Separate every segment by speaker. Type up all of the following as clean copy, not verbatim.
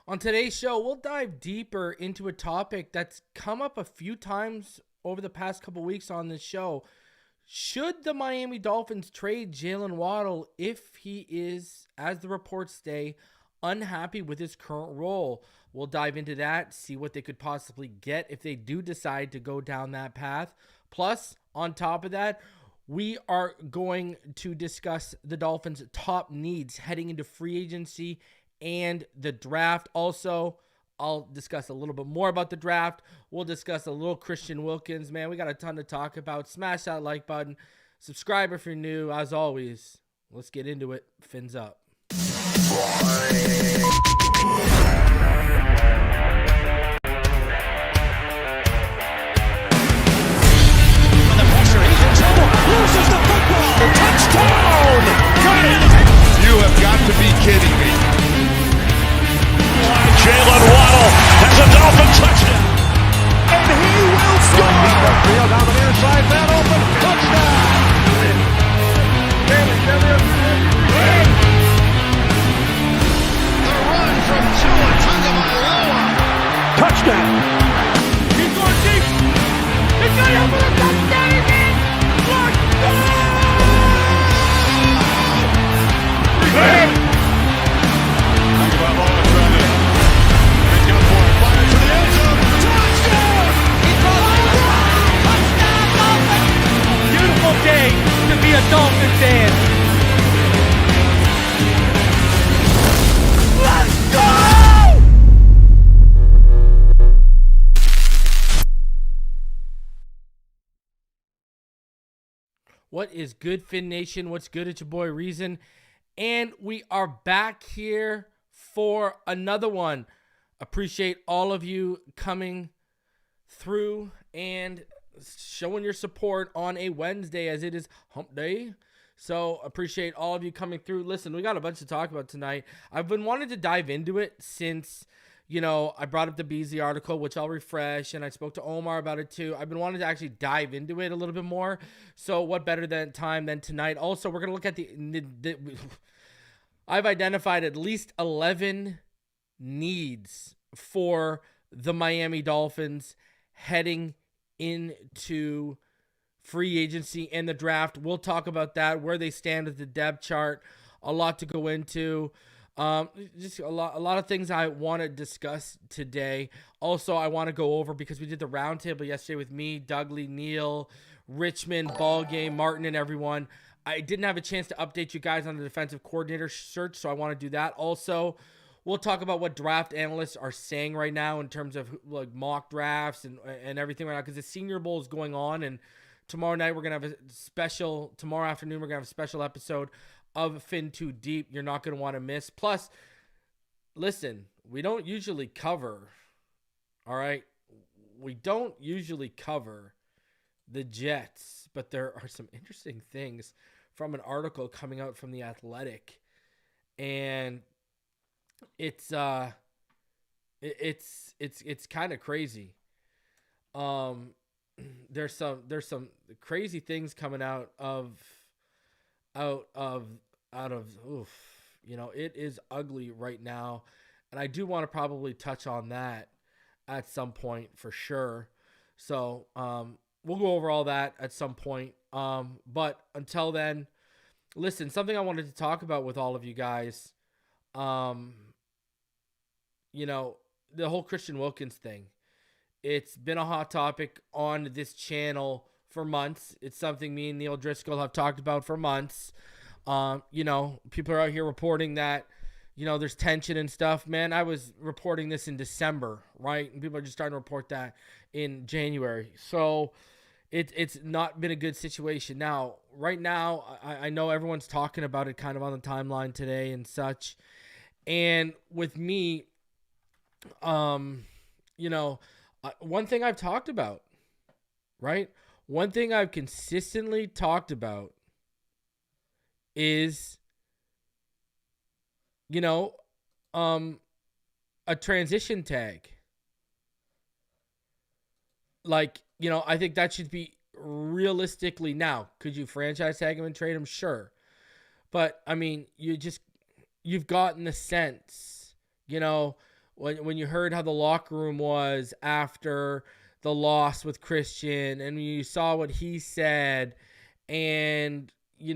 Speaker 1: On today's show, we'll dive deeper into a topic that's come up a few times over the past couple weeks on this show. Should the Miami Dolphins trade Jaylen Waddle if he is, as the reports say, unhappy with his current role? We'll dive into that, see what they could possibly get if they do decide to go down that path. Plus, on top of that, we are going to discuss the Dolphins' top needs heading into free agency and the draft. Also, I'll discuss a little bit more about the draft. We'll discuss a little Christian Wilkins. Man, we got a ton to talk about. Smash that like button. Subscribe if you're new. As always, let's get into it. Fins up.
Speaker 2: Loses the football. Touchdown! Got it!
Speaker 3: You have got to be kidding me.
Speaker 2: Jaylen Waddle has a Dolphin touchdown. And he will score!
Speaker 3: Deep upfield on the near side, that open touchdown!
Speaker 4: The run from Tua Tagovailoa.
Speaker 2: Touchdown!
Speaker 4: He's going deep. He's going up for the touchdown again.
Speaker 1: Beautiful day to be a Dolphin fan.
Speaker 4: Let's go!
Speaker 1: What is good, Fin Nation? What's good? It's your boy Reason. And we are back here for another one. Appreciate all of you coming through and showing your support on a Wednesday as it is hump day. So appreciate all of you coming through. Listen, we got a bunch to talk about tonight. I've been wanting to dive into it since, I brought up the Beasley article, which I'll refresh, and I spoke to Omar about it too. I've been wanting to actually dive into it a little bit more. So what better time than tonight? Also, we're going to look at the I've identified at least 11 needs for the Miami Dolphins heading into free agency and the draft. We'll talk about that, where they stand at the depth chart, a lot to go into. Just a lot of things I want to discuss today. Also, I want to go over, because we did the roundtable yesterday with me, Dougley, Neil, Richmond, Ballgame, Martin, and everyone. I didn't have a chance to update you guys on the defensive coordinator search, so I want to do that. Also, we'll talk about what draft analysts are saying right now in terms of like mock drafts and everything right now, because the Senior Bowl is going on, and tomorrow afternoon, we're going to have a special episode of Fin Too Deep. You're not going to want to miss. Plus, listen, we don't usually cover, all right? We don't usually cover the Jets, but there are some interesting things from an article coming out from The Athletic, and it's kind of crazy. There's some crazy things coming out of it is ugly right now, and I do want to probably touch on that at some point for sure. So we'll go over all that at some point. But until then, listen, something I wanted to talk about with all of you guys, the whole Christian Wilkins thing. It's been a hot topic on this channel for months. It's something me and Neil Driscoll have talked about for months. People are out here reporting that, there's tension and stuff. Man, I was reporting this in December, right? And people are just starting to report that in January. So it's not been a good situation. Now, right now, I know everyone's talking about it kind of on the timeline today and such. And with me, one thing I've talked about, right? One thing I've consistently talked about is, a transition tag. Like, I think that should be realistically now. Could you franchise tag him and trade him? Sure. But, I mean, you've gotten the sense, when you heard how the locker room was after the loss with Christian, and you saw what he said, and in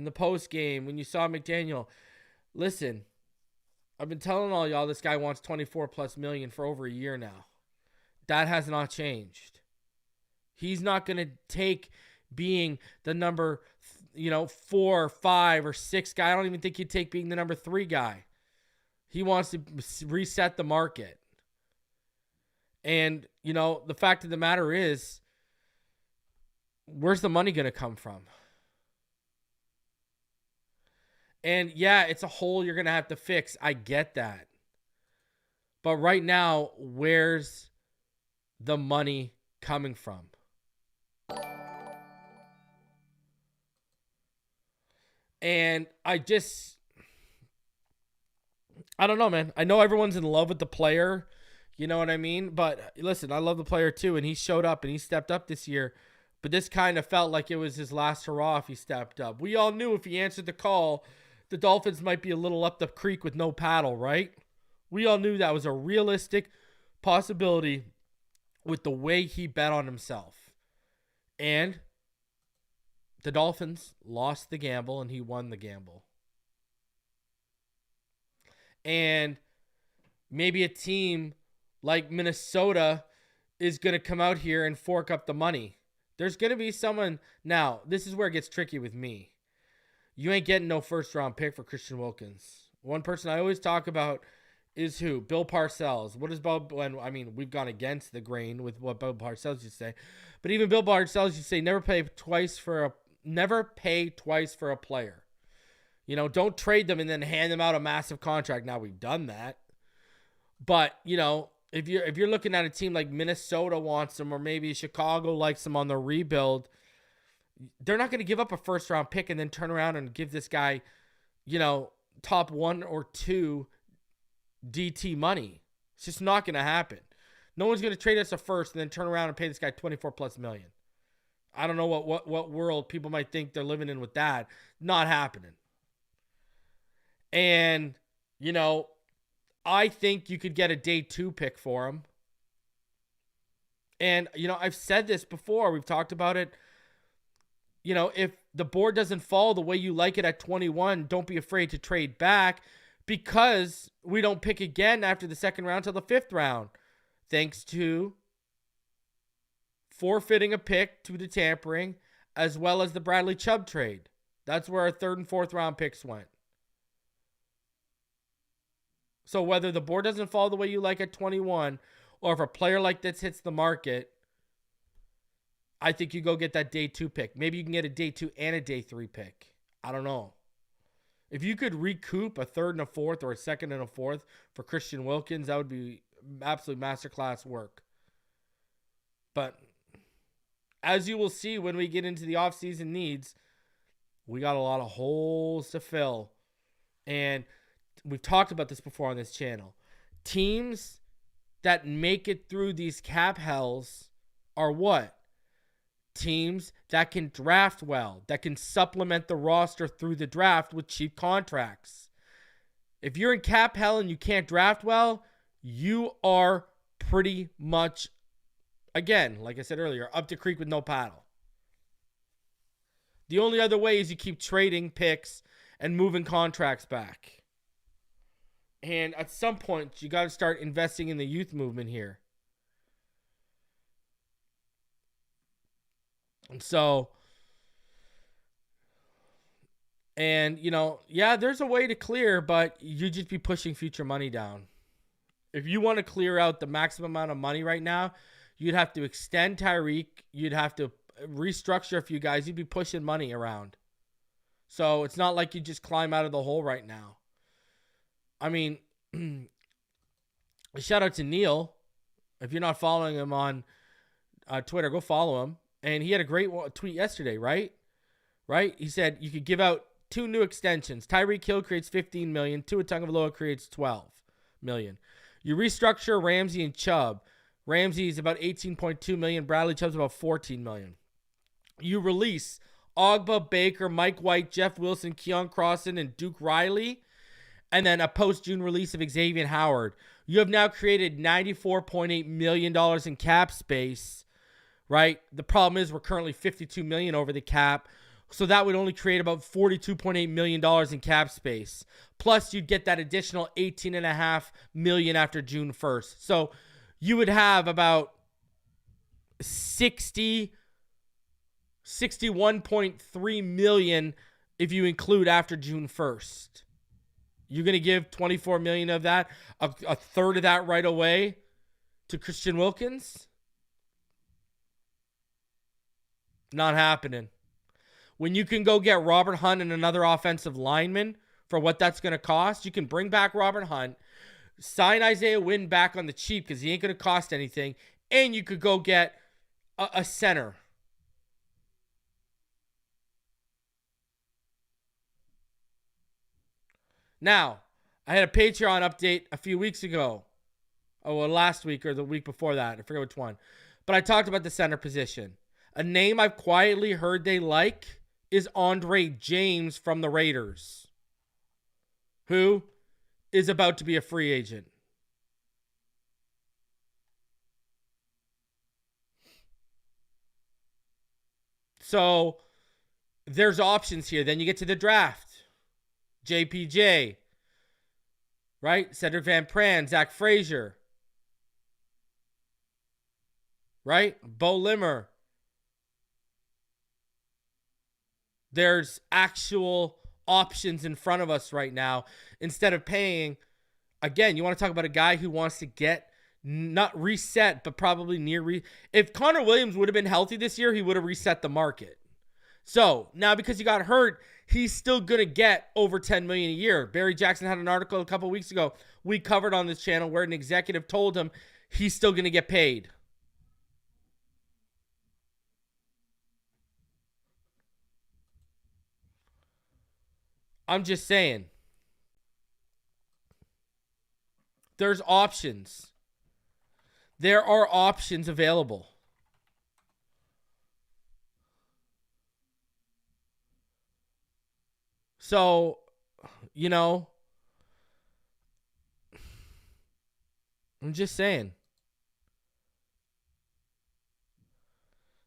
Speaker 1: the post game when you saw McDaniel, listen, I've been telling all y'all this guy wants 24 plus million for over a year now. That has not changed. He's not going to take being the number 4, 5, or 6 guy. I don't even think he'd take being the number 3 guy. He wants to reset the market. And, the fact of the matter is, where's the money going to come from? And yeah, it's a hole you're going to have to fix. I get that. But right now, where's the money coming from? And I don't know, man. I know everyone's in love with the player. You know what I mean? But listen, I love the player too. And he showed up and he stepped up this year. But this kind of felt like it was his last hurrah if he stepped up. We all knew if he answered the call, the Dolphins might be a little up the creek with no paddle, right? We all knew that was a realistic possibility with the way he bet on himself. And the Dolphins lost the gamble and he won the gamble. And maybe a team like Minnesota is going to come out here and fork up the money. There's going to be someone. Now, this is where it gets tricky with me. You ain't getting no first-round pick for Christian Wilkins. One person I always talk about is who? Bill Parcells. What is Bill? I mean, we've gone against the grain with what Bill Parcells used to say. But even Bill Parcells used to say, never pay twice for a player. Don't trade them and then hand them out a massive contract. Now, we've done that. But, if you're looking at a team like Minnesota wants them, or maybe Chicago likes them on the rebuild, they're not going to give up a first-round pick and then turn around and give this guy, top 1 or 2 DT money. It's just not going to happen. No one's going to trade us a first and then turn around and pay this guy 24 plus million. I don't know what world people might think they're living in with that. Not happening. And, I think you could get a day 2 pick for him. And, I've said this before. We've talked about it. If the board doesn't fall the way you like it at 21, don't be afraid to trade back, because we don't pick again after the second round till the 5th round, thanks to forfeiting a pick to the tampering, as well as the Bradley Chubb trade. That's where our 3rd and 4th round picks went. So whether the board doesn't fall the way you like at 21, or if a player like this hits the market, I think you go get that day 2 pick. Maybe you can get a day 2 and a day 3 pick. I don't know. If you could recoup a 3rd and a 4th, or a 2nd and a 4th for Christian Wilkins, that would be absolute masterclass work. But as you will see when we get into the offseason needs, we got a lot of holes to fill. And we've talked about this before on this channel. Teams that make it through these cap hells are what? Teams that can draft well, that can supplement the roster through the draft with cheap contracts. If you're in cap hell and you can't draft well, you are pretty much, again, like I said earlier, up the creek with no paddle. The only other way is you keep trading picks and moving contracts back. And at some point, you got to start investing in the youth movement here. And so, there's a way to clear, but you just be pushing future money down. If you want to clear out the maximum amount of money right now, you'd have to extend Tyreek. You'd have to restructure a few guys. You'd be pushing money around. So it's not like you just climb out of the hole right now. I mean, shout out to Neil. If you're not following him on Twitter, go follow him. And he had a great tweet yesterday, right? He said you could give out 2 new extensions. Tyreek Hill creates $15 million. Tua Tagovailoa creates $12 million. You restructure Ramsey and Chubb. Ramsey is about $18.2 million. Bradley Chubb's about $14 million. You release Ogba, Baker, Mike White, Jeff Wilson, Keon Crossan, and Duke Riley. and then a post-June release of Xavier Howard, you have now created $94.8 million in cap space, right? The problem is we're currently $52 million over the cap, so that would only create about $42.8 million in cap space. Plus, you'd get that additional $18.5 million after June 1st. So you would have about 61.3 million if you include after June 1st. You're going to give 24 million of that, a third of that right away to Christian Wilkins? Not happening. When you can go get Robert Hunt and another offensive lineman for what that's going to cost, you can bring back Robert Hunt, sign Isaiah Wynn back on the cheap because he ain't going to cost anything, and you could go get a center. Now, I had a Patreon update a few weeks ago. Oh, well, last week or the week before that. I forget which one. But I talked about the center position. A name I've quietly heard they like is Andre James from the Raiders, who is about to be a free agent. So there's options here. Then you get to the draft. JPJ, right? Cedric Van Pran, Zach Frazier, right? Bo Limmer. There's actual options in front of us right now. Instead of paying, again, you want to talk about a guy who wants to get not reset, but probably near if Connor Williams would have been healthy this year, he would have reset the market. So now because he got hurt, he's still going to get over $10 million a year. Barry Jackson had an article a couple weeks ago we covered on this channel where an executive told him he's still going to get paid. I'm just saying. There's options. There are options available. So, you know, I'm just saying.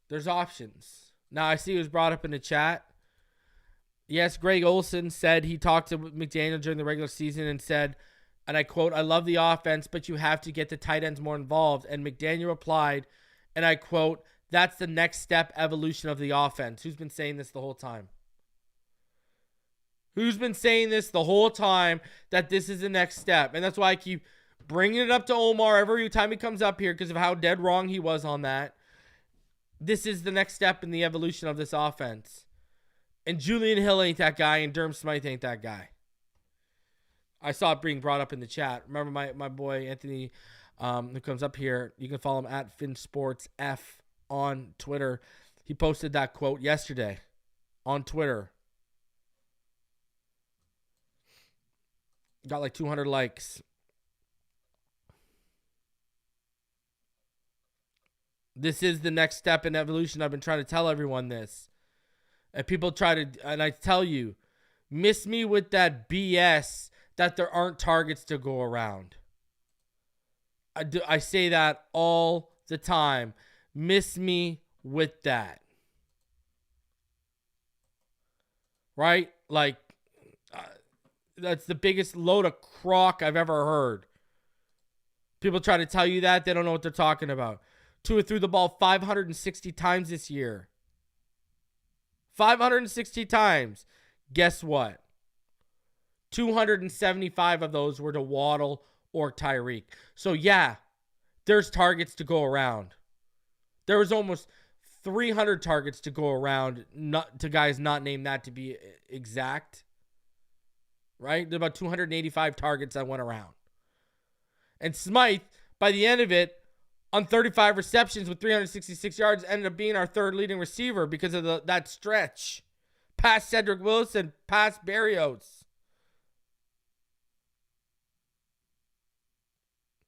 Speaker 1: There's options. Now, I see it was brought up in the chat. Yes, Greg Olson said he talked to McDaniel during the regular season and said, and I quote, "I love the offense, but you have to get the tight ends more involved." And McDaniel replied, and I quote, "That's the next step evolution of the offense." Who's been saying this the whole time? Who's been saying this the whole time that this is the next step? And that's why I keep bringing it up to Omar every time he comes up here because of how dead wrong he was on that. This is the next step in the evolution of this offense. And Julian Hill ain't that guy, and Durham Smythe ain't that guy. I saw it being brought up in the chat. Remember my boy Anthony, who comes up here. You can follow him at FinSportsF on Twitter. He posted that quote yesterday on Twitter. Got like 200 likes. This is the next step in evolution. I've been trying to tell everyone this. And people try to, and I tell you, miss me with that BS that there aren't targets to go around. I say that all the time. Miss me with that. Right? Like, that's the biggest load of crock I've ever heard. People try to tell you that. They don't know what they're talking about. Tua threw the ball 560 times this year. 560 times. Guess what? 275 of those were to Waddle or Tyreek. So, yeah, there's targets to go around. There was almost 300 targets to go around, not to guys not named that to be exact. Right? There's about 285 targets that went around. And Smythe, by the end of it, on 35 receptions with 366 yards, ended up being our third leading receiver because of that stretch. Past Cedric Wilson, past Berrios.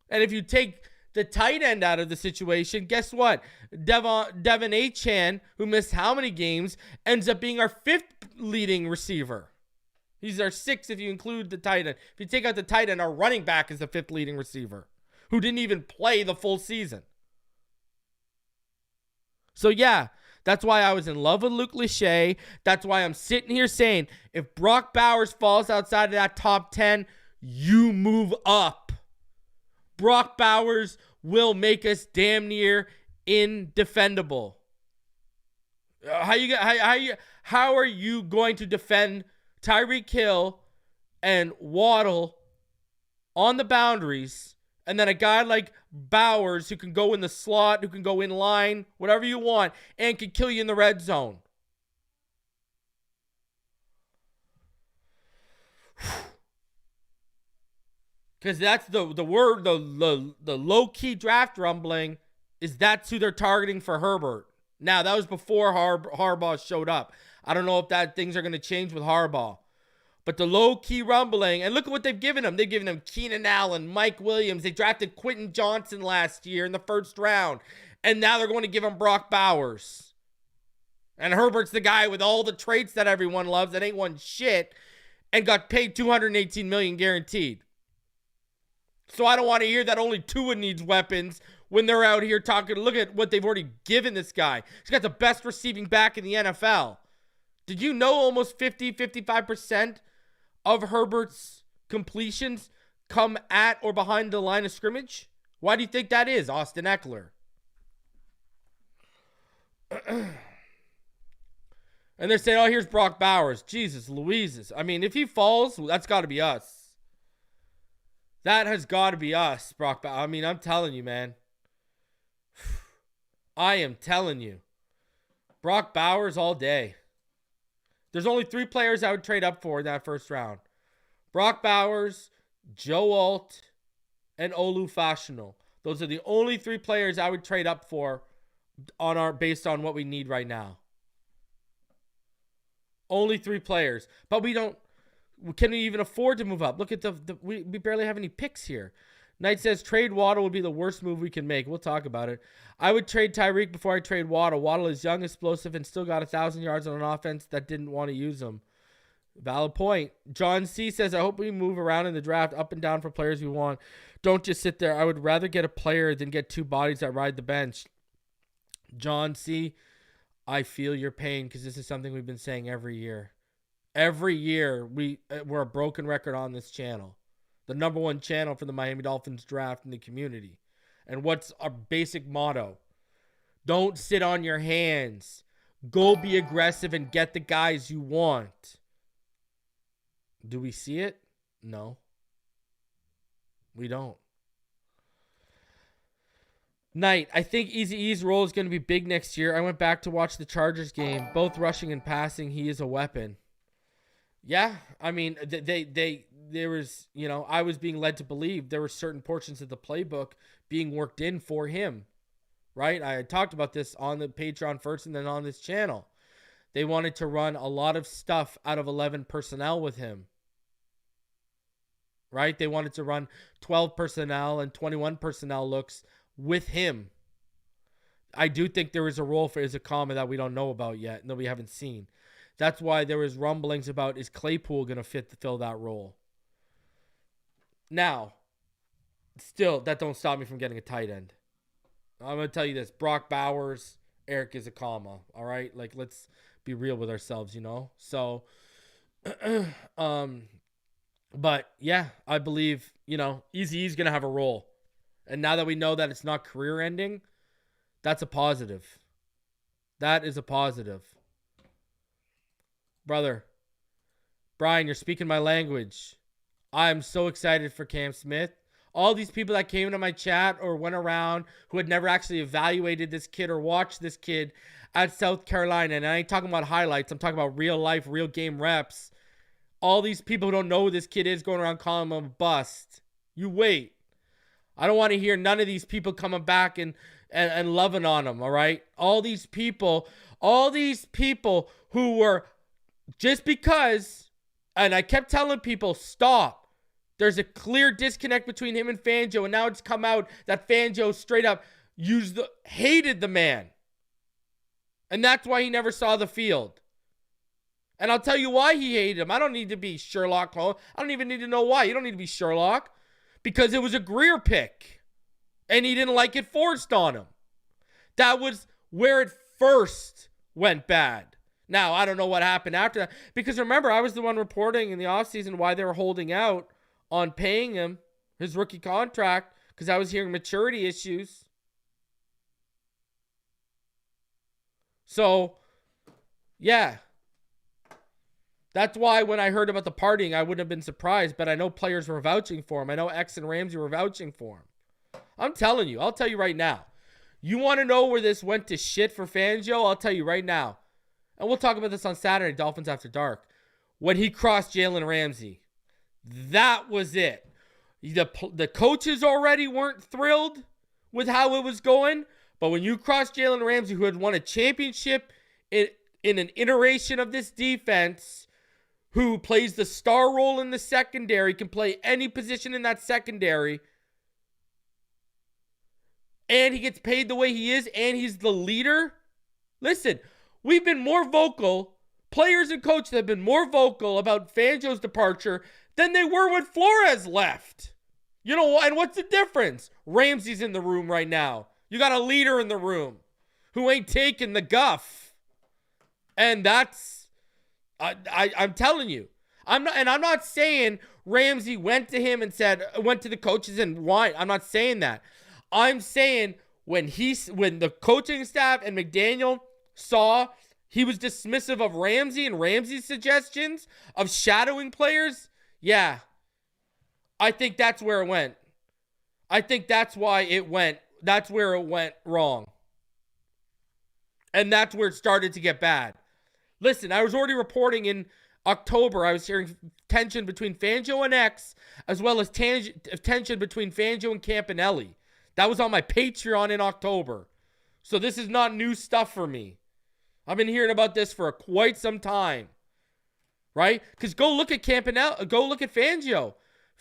Speaker 1: And if you take the tight end out of the situation, guess what? Devon Achane, who missed how many games, ends up being our fifth leading receiver. He's our 6th if you include the tight end. If you take out the tight end, our running back is the 5th leading receiver, who didn't even play the full season. So yeah, that's why I was in love with Luke Lachey. That's why I'm sitting here saying, if Brock Bowers falls outside of that top 10, you move up. Brock Bowers will make us damn near indefendable. How are you going to defend Tyreek Hill and Waddle on the boundaries, and then a guy like Bowers who can go in the slot, who can go in line, whatever you want, and can kill you in the red zone? Because that's the word, the low-key draft rumbling is that's who they're targeting for Herbert. Now, that was before Harbaugh showed up. I don't know if that things are going to change with Harbaugh. But the low-key rumbling, and look at what they've given him. They've given him Keenan Allen, Mike Williams. They drafted Quentin Johnson last year in the first round. And now they're going to give him Brock Bowers. And Herbert's the guy with all the traits that everyone loves that ain't won shit and got paid $218 million guaranteed. So I don't want to hear that only Tua needs weapons when they're out here talking. Look at what they've already given this guy. He's got the best receiving back in the NFL. Did you know almost 55% of Herbert's completions come at or behind the line of scrimmage? Why do you think that is, Austin Eckler? And they're saying, oh, here's Brock Bowers. Jesus Louises. I mean, if he falls, that's got to be us. That has got to be us, Brock Bowers. I mean, I'm telling you, man. I am telling you. Brock Bowers all day. There's only 3 players I would trade up for in that first round. Brock Bowers, Joe Alt, and Olu Fashional. Those are the only 3 players I would trade up for based on what we need right now. Only 3 players. But can we even afford to move up? Look at we barely have any picks here. Knight says trade Waddle would be the worst move we can make. We'll talk about it. I would trade Tyreek before I trade Waddle. Waddle is young, explosive, and still got 1,000 yards on an offense that didn't want to use him. Valid point. John C says, I hope we move around in the draft up and down for players we want. Don't just sit there. I would rather get a player than get 2 bodies that ride the bench. John C, I feel your pain because this is something we've been saying every year. Every year, we're a broken record on this channel. The number 1 channel for the Miami Dolphins draft in the community. And what's our basic motto? Don't sit on your hands. Go be aggressive and get the guys you want. Do we see it? No. We don't. Knight, I think Eazy-E's role is going to be big next year. I went back to watch the Chargers game. Both rushing and passing, he is a weapon. Yeah, I mean, there was, I was being led to believe there were certain portions of the playbook being worked in for him, right? I had talked about this on the Patreon first and then on this channel. They wanted to run a lot of stuff out of 11 personnel with him, right? They wanted to run 12 personnel and 21 personnel looks with him. I do think there is a role for Ezukanma that we don't know about yet and that we haven't seen. That's why there was rumblings about, is Claypool going to fill that role? Now, still, that don't stop me from getting a tight end. I'm going to tell you this. Brock Bowers, Erik Ezukanma. All right? Like, let's be real with ourselves, So, but, yeah, I believe, Eazy-E's going to have a role. And now that we know that it's not career ending, that's a positive. That is a positive. Brother, Brian, you're speaking my language. I'm so excited for Cam Smith. All these people that came into my chat or went around who had never actually evaluated this kid or watched this kid at South Carolina, and I ain't talking about highlights, I'm talking about real life, real game reps. All these people who don't know who this kid is going around calling him a bust. You wait. I don't want to hear none of these people coming back and loving on him, all right? All these people who were just because, and I kept telling people, stop. There's a clear disconnect between him and Fangio, and now it's come out that Fangio straight up hated the man. And that's why he never saw the field. And I'll tell you why he hated him. I don't need to be Sherlock Holmes. I don't even need to know why. You don't need to be Sherlock. Because it was a Greer pick. And he didn't like it forced on him. That was where it first went bad. Now, I don't know what happened after that. Because remember, I was the one reporting in the offseason why they were holding out on paying him his rookie contract. Because I was hearing maturity issues. So, yeah. That's why when I heard about the partying, I wouldn't have been surprised. But I know players were vouching for him. I know X and Ramsey were vouching for him. I'm telling you. I'll tell you right now. You want to know where this went to shit for Fangio? I'll tell you right now. And we'll talk about this on Saturday, Dolphins After Dark. When he crossed Jalen Ramsey. That was it. The coaches already weren't thrilled with how it was going. But when you crossed Jalen Ramsey, who had won a championship in an iteration of this defense, who plays the star role in the secondary, can play any position in that secondary, and he gets paid the way he is, and he's the leader. Listen, we've been more vocal, players and coaches have been more vocal about Fangio's departure than they were when Flores left. You know, and what's the difference? Ramsey's in the room right now. You got a leader in the room who ain't taking the guff. And that's, I'm telling you. I'm not saying Ramsey went to him and went to the coaches and whined. I'm not saying that. I'm saying when the coaching staff and McDaniel saw he was dismissive of Ramsey and Ramsey's suggestions of shadowing players, yeah, I think that's where it went. I think that's why it went. That's where it went wrong. And that's where it started to get bad. Listen, I was already reporting in October. I was hearing tension between Fangio and X, as well as tension between Fangio and Campanelli. That was on my Patreon in October. So this is not new stuff for me. I've been hearing about this for quite some time. Right? Because go look at Campanelli. Go look at Fangio.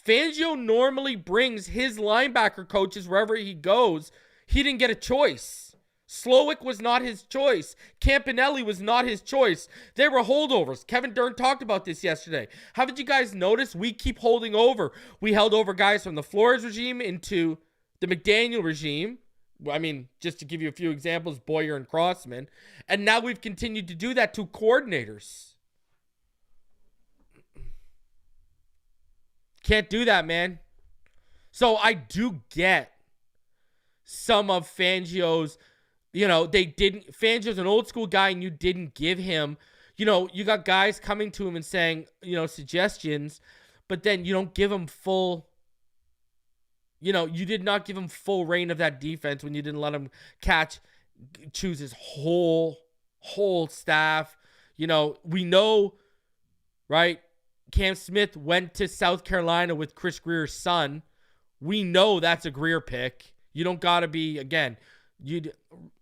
Speaker 1: Fangio normally brings his linebacker coaches wherever he goes. He didn't get a choice. Slowick was not his choice. Campanelli was not his choice. They were holdovers. Kevin Dern talked about this yesterday. Haven't you guys noticed? We keep holding over. We held over guys from the Flores regime into the McDaniel regime. I mean, just to give you a few examples, Boyer and Crossman. And now we've continued to do that to coordinators. Can't do that, man. So I do get some of Fangio's, Fangio's an old school guy and you didn't give him, you got guys coming to him and saying, suggestions, but then you don't give him full, you did not give him full reign of that defense when you didn't let him choose his whole staff. We know, right? Cam Smith went to South Carolina with Chris Greer's son. We know that's a Greer pick. You don't got to be,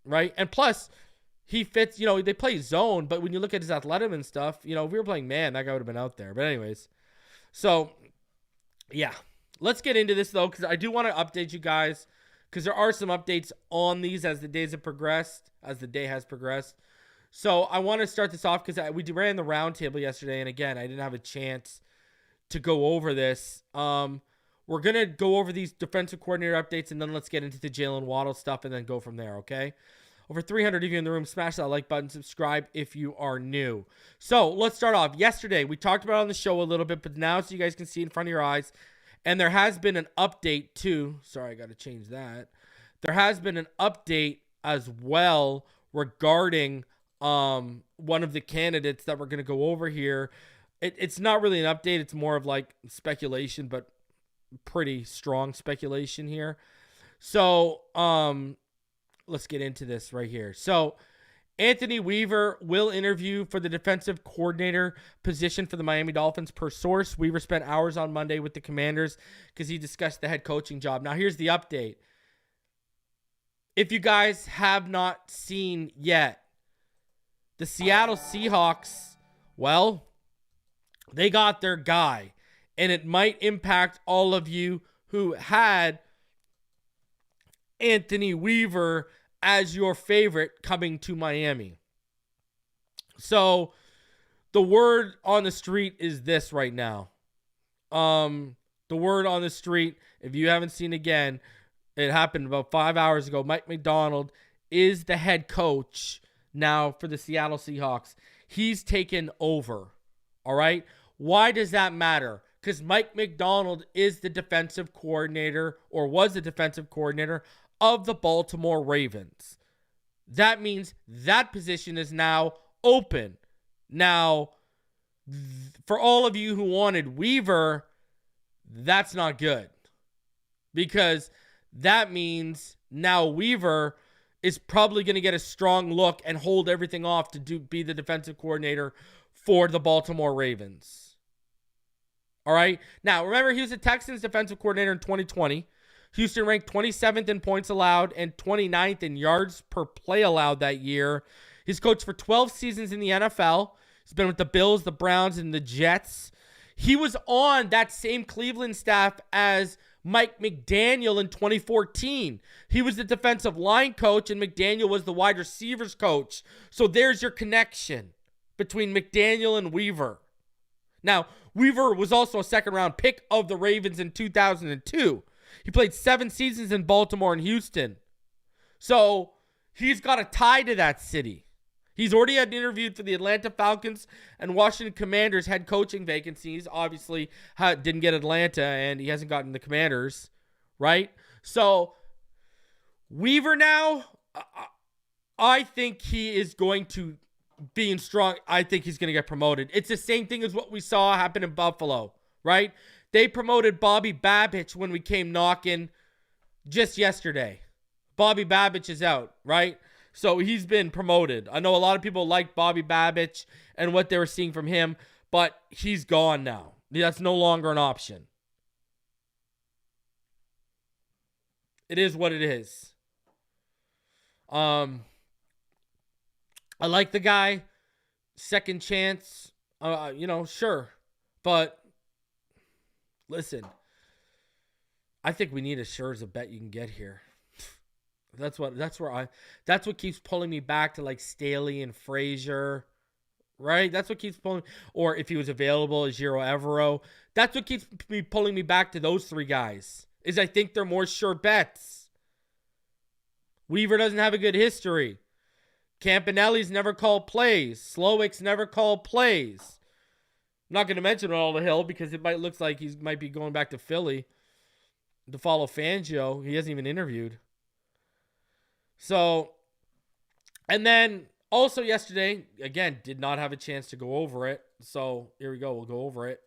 Speaker 1: right? And plus, he fits, they play zone, but when you look at his athleticism and stuff, if we were playing man, that guy would have been out there. But anyways, so, yeah. Let's get into this, though, because I do want to update you guys, because there are some updates on these as the day has progressed. So I want to start this off because we ran the roundtable yesterday, and again, I didn't have a chance to go over this. We're going to go over these defensive coordinator updates, and then let's get into the Jaylen Waddle stuff and then go from there, okay? Over 300 of you in the room, smash that like button, subscribe if you are new. So let's start off. Yesterday, we talked about it on the show a little bit, but now so you guys can see in front of your eyes, and there has been an update too. Sorry, I got to change that. There has been an update as well regarding one of the candidates that we're going to go over here. It's not really an update. It's more of like speculation, but pretty strong speculation here. So, let's get into this right here. So, Anthony Weaver will interview for the defensive coordinator position for the Miami Dolphins per source. Weaver spent hours on Monday with the Commanders because he discussed the head coaching job. Now, here's the update. If you guys have not seen yet, the Seattle Seahawks, well, they got their guy. And it might impact all of you who had Anthony Weaver as your favorite coming to Miami. So the word on the street is this right now. The word on the street, if you haven't seen again, it happened about 5 hours ago. Mike Macdonald is the head coach now for the Seattle Seahawks. He's taken over. All right. Why does that matter? Because Mike Macdonald is the defensive coordinator, or was the defensive coordinator of the Baltimore Ravens. That means that position is now open. Now, for all of you who wanted Weaver, that's not good. Because that means now Weaver is probably going to get a strong look and hold everything off to be the defensive coordinator for the Baltimore Ravens. All right. Now, remember, he was the Texans defensive coordinator in 2020. Houston ranked 27th in points allowed and 29th in yards per play allowed that year. He's coached for 12 seasons in the NFL. He's been with the Bills, the Browns, and the Jets. He was on that same Cleveland staff as Mike McDaniel in 2014. He was the defensive line coach, and McDaniel was the wide receivers coach. So there's your connection between McDaniel and Weaver. Now, Weaver was also a second-round pick of the Ravens in 2002. He played 7 seasons in Baltimore and Houston. So he's got a tie to that city. He's already had interviewed for the Atlanta Falcons and Washington Commanders head coaching vacancies. Obviously, didn't get Atlanta, and he hasn't gotten the Commanders, right? So Weaver now, I think he is going to be strong. I think he's going to get promoted. It's the same thing as what we saw happen in Buffalo, right? They promoted Bobby Babich when we came knocking just yesterday. Bobby Babich is out, right? So he's been promoted. I know a lot of people like Bobby Babich and what they were seeing from him, but he's gone now. That's no longer an option. It is what it is. I like the guy. Second chance. Sure. But listen, I think we need as sure as a bet you can get here. That's what keeps pulling me back to like Staley and Frazier, right? That's what keeps pulling, or if he was available, Ejiro Evero. That's what keeps me pulling me back to those 3 guys, is I think they're more sure bets. Weaver doesn't have a good history. Campanelli's never called plays. Slowick's never called plays. I'm not going to mention all the Hill because it looks like he might be going back to Philly to follow Fangio. He hasn't even interviewed. So, and then also yesterday, again, did not have a chance to go over it. So here we go. We'll go over it.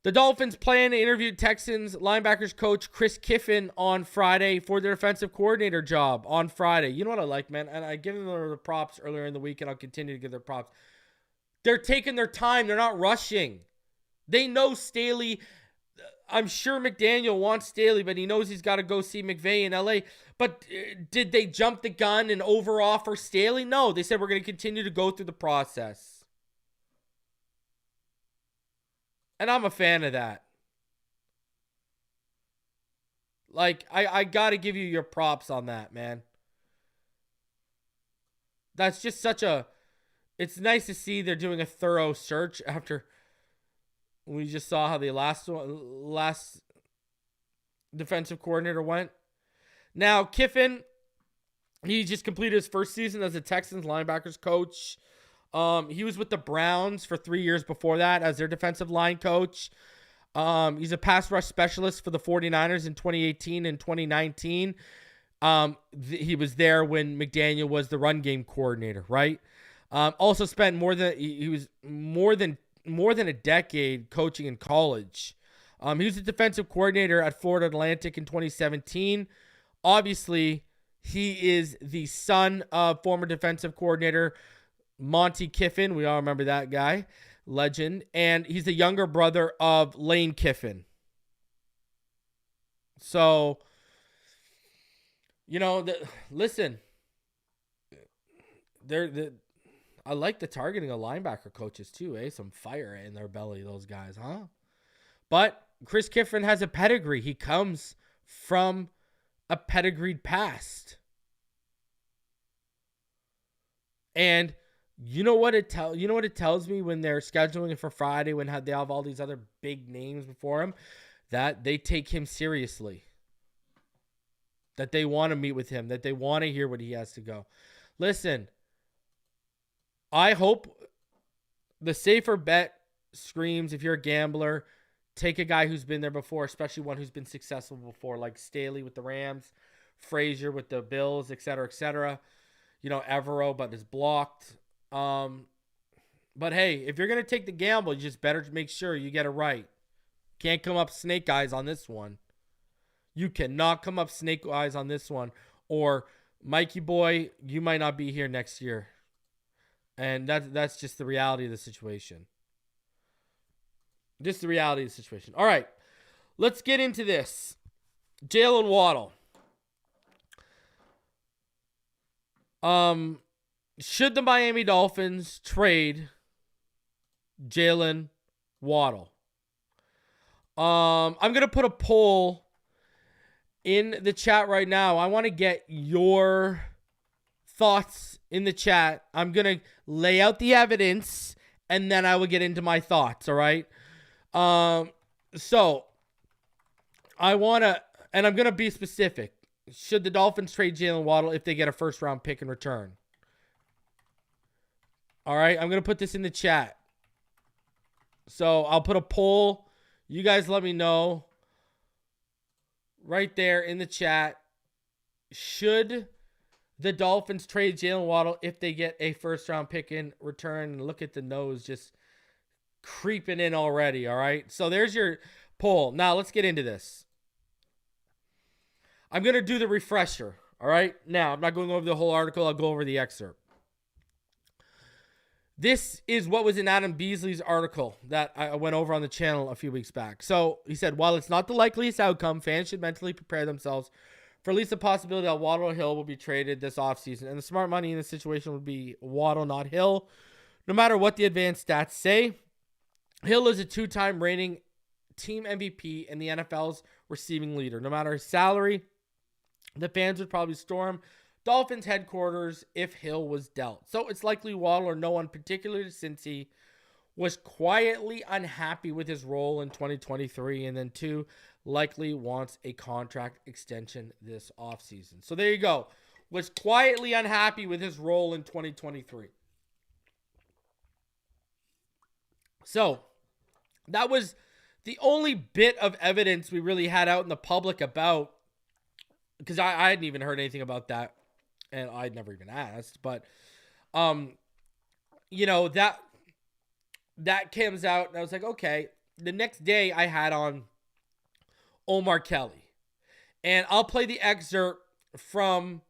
Speaker 1: The Dolphins plan to interview Texans linebackers coach Chris Kiffin on Friday for their defensive coordinator job on Friday. You know what I like, man? And I give them the props earlier in the week, and I'll continue to give their props. They're taking their time. They're not rushing. They know Staley. I'm sure McDaniel wants Staley, but he knows he's got to go see McVay in LA. But did they jump the gun and over-offer Staley? No, they said we're going to continue to go through the process. And I'm a fan of that. Like, I got to give you your props on that, man. That's just such a... It's nice to see they're doing a thorough search after... We just saw how the last defensive coordinator went. Now, Kiffin, he just completed his first season as a Texans linebackers coach. He was with the Browns for 3 years before that as their defensive line coach. He's a pass rush specialist for the 49ers in 2018 and 2019. He was there when McDaniel was the run game coordinator, right? Also spent more than a decade coaching in college. He was a defensive coordinator at Florida Atlantic in 2017. Obviously, he is the son of former defensive coordinator Monty Kiffin. We all remember that guy, legend. And he's the younger brother of Lane Kiffin. So, listen, I like the targeting of linebacker coaches too, eh? Some fire in their belly, those guys, huh? But Chris Kiffin has a pedigree. He comes from a pedigreed past. And You know what it tells me when they're scheduling it for Friday, when they have all these other big names before him, that they take him seriously. That they want to meet with him, that they want to hear what he has to go. Listen, I hope the safer bet screams, if you're a gambler, take a guy who's been there before, especially one who's been successful before, like Staley with the Rams, Frazier with the Bills, et cetera, et cetera. Evero, but is blocked. But hey, if you're going to take the gamble, you just better make sure you get it right. Can't come up snake eyes on this one. You cannot come up snake eyes on this one. Or, Mikey boy, you might not be here next year. And that's just the reality of the situation. Just the reality of the situation. All right, let's get into this. Jaylen Waddle. Should the Miami Dolphins trade Jaylen Waddle? I'm going to put a poll in the chat right now. I want to get your thoughts in the chat. I'm going to lay out the evidence and then I will get into my thoughts, all right? So I want to, and I'm going to be specific. Should the Dolphins trade Jaylen Waddle if they get a first-round pick in return? All right, I'm going to put this in the chat. So I'll put a poll. You guys let me know right there in the chat. Should the Dolphins trade Jaylen Waddle if they get a first-round pick in return? And look at the nose just creeping in already, all right? So there's your poll. Now let's get into this. I'm going to do the refresher, all right? Now, I'm not going over the whole article. I'll go over the excerpt. This is what was in Adam Beasley's article that I went over on the channel a few weeks back. So he said, while it's not the likeliest outcome, fans should mentally prepare themselves for at least the possibility that Waddle or Hill will be traded this offseason. And the smart money in this situation would be Waddle, not Hill. No matter what the advanced stats say, Hill is a two-time reigning team MVP and the NFL's receiving leader. No matter his salary, the fans would probably storm Dolphins headquarters if Hill was dealt. So it's likely Waddle or no one, particularly since he was quietly unhappy with his role in 2023. And then 2, likely wants a contract extension this offseason. So there you go. Was quietly unhappy with his role in 2023. So that was the only bit of evidence we really had out in the public about, because I hadn't even heard anything about that, and I'd never even asked. But, that comes out, and I was like, okay. The next day, I had on Omar Kelly, and I'll play the excerpt from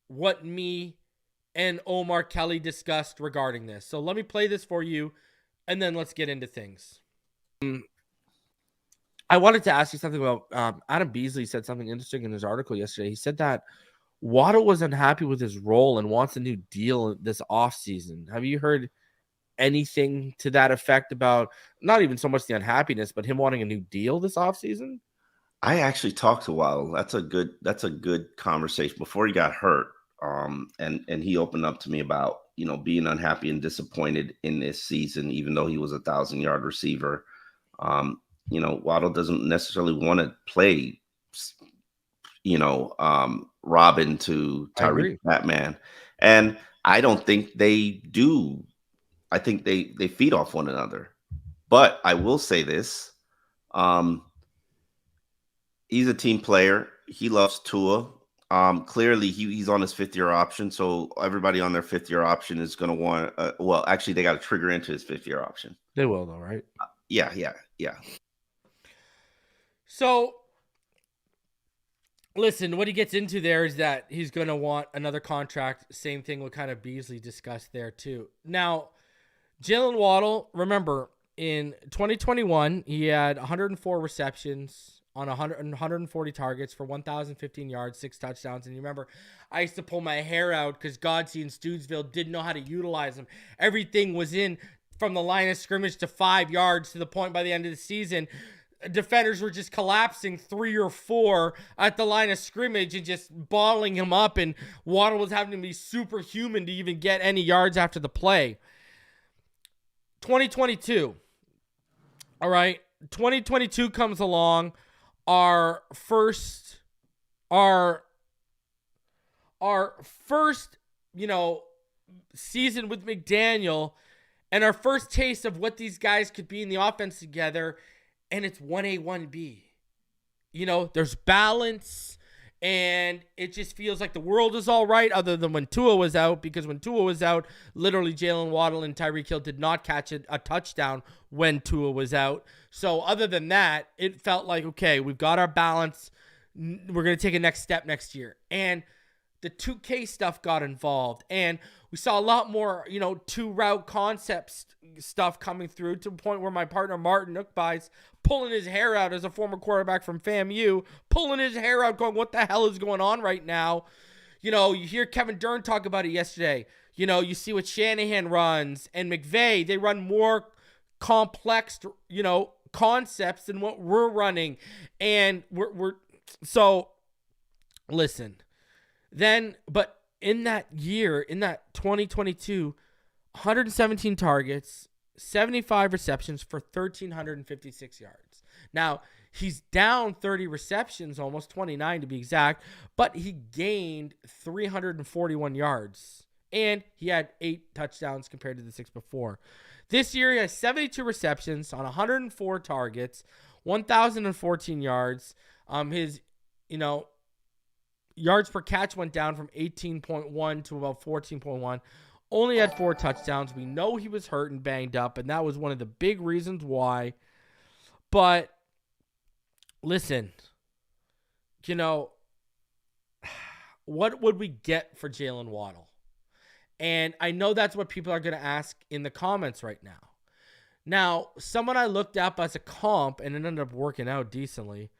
Speaker 1: what me and Omar Kelly discussed regarding this. So let me play this for you, and then let's get into things. I wanted to ask you something about Adam Beasley said something interesting in his article yesterday. He said that Waddle was unhappy with his role and wants a new deal this offseason. Have you heard anything to that effect about not even so much the unhappiness, but him wanting a new deal this offseason?
Speaker 5: I actually talked to Waddle. That's a good conversation before he got hurt. And he opened up to me about, being unhappy and disappointed in this season, even though he was a 1,000-yard receiver. Waddle doesn't necessarily want to play, Robin to Tyreek Batman. And I don't think they do. I think they feed off one another. But I will say this. He's a team player. He loves Tua. Clearly, he's on his 5th-year option. So everybody on their 5th-year option is going to want actually, they got to trigger into his 5th-year option.
Speaker 1: They will, though, right?
Speaker 5: Yeah.
Speaker 1: So, listen, what he gets into there is that he's going to want another contract. Same thing with kind of Beasley discussed there, too. Now, Jaylen Waddle, remember, in 2021, he had 104 receptions on 140 targets for 1,015 yards, 6 touchdowns. And you remember, I used to pull my hair out because Godsey and Stoodsville didn't know how to utilize him. Everything was in from the line of scrimmage to 5 yards to the point by the end of the season. defenders were just collapsing 3 or 4 at the line of scrimmage and just bottling him up, and Waddle was having to be superhuman to even get any yards after the play. 2022. All right. 2022 comes along. Our first, season with McDaniel, and our first taste of what these guys could be in the offense together, and it's 1A, 1B. There's balance, and it just feels like the world is all right other than when Tua was out, because when Tua was out, literally Jaylen Waddle and Tyreek Hill did not catch a touchdown when Tua was out. So other than that, it felt like, okay, we've got our balance. We're going to take a next step next year. And the 2K stuff got involved, and we saw a lot more, two-route concepts stuff coming through, to the point where my partner Martin Nookby's pulling his hair out as a former quarterback from FAMU, pulling his hair out going, what the hell is going on right now? You hear Kevin Dern talk about it yesterday. You see what Shanahan runs, and McVay, they run more complex, concepts than what we're running. And so listen. But in that year, in that 2022, 117 targets, 75 receptions for 1,356 yards. Now, he's down 30 receptions, almost 29 to be exact, but he gained 341 yards, and he had 8 touchdowns compared to the 6 before. This year, he has 72 receptions on 104 targets, 1,014 yards. His, yards per catch went down from 18.1 to about 14.1. Only had 4 touchdowns. We know he was hurt and banged up, and that was one of the big reasons why. But listen, what would we get for Jaylen Waddle? And I know that's what people are going to ask in the comments right now. Now, someone I looked up as a comp, and it ended up working out decently,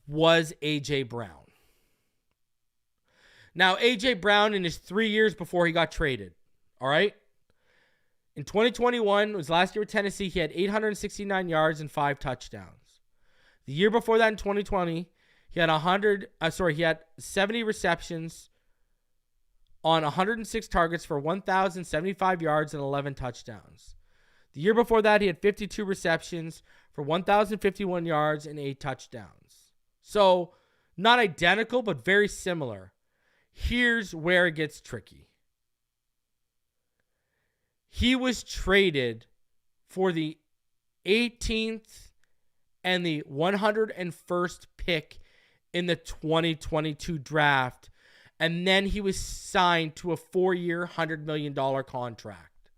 Speaker 1: was A.J. Brown. Now, A.J. Brown, in his 3 years before he got traded, all right? In 2021, it was last year with Tennessee, he had 869 yards and 5 touchdowns. The year before that, in 2020, he had 70 receptions on 106 targets for 1,075 yards and 11 touchdowns. The year before that, he had 52 receptions for 1,051 yards and 8 touchdowns. So, not identical, but very similar. Here's where it gets tricky. He was traded for the 18th and the 101st pick in the 2022 draft, and then he was signed to a 4-year, $100 million contract.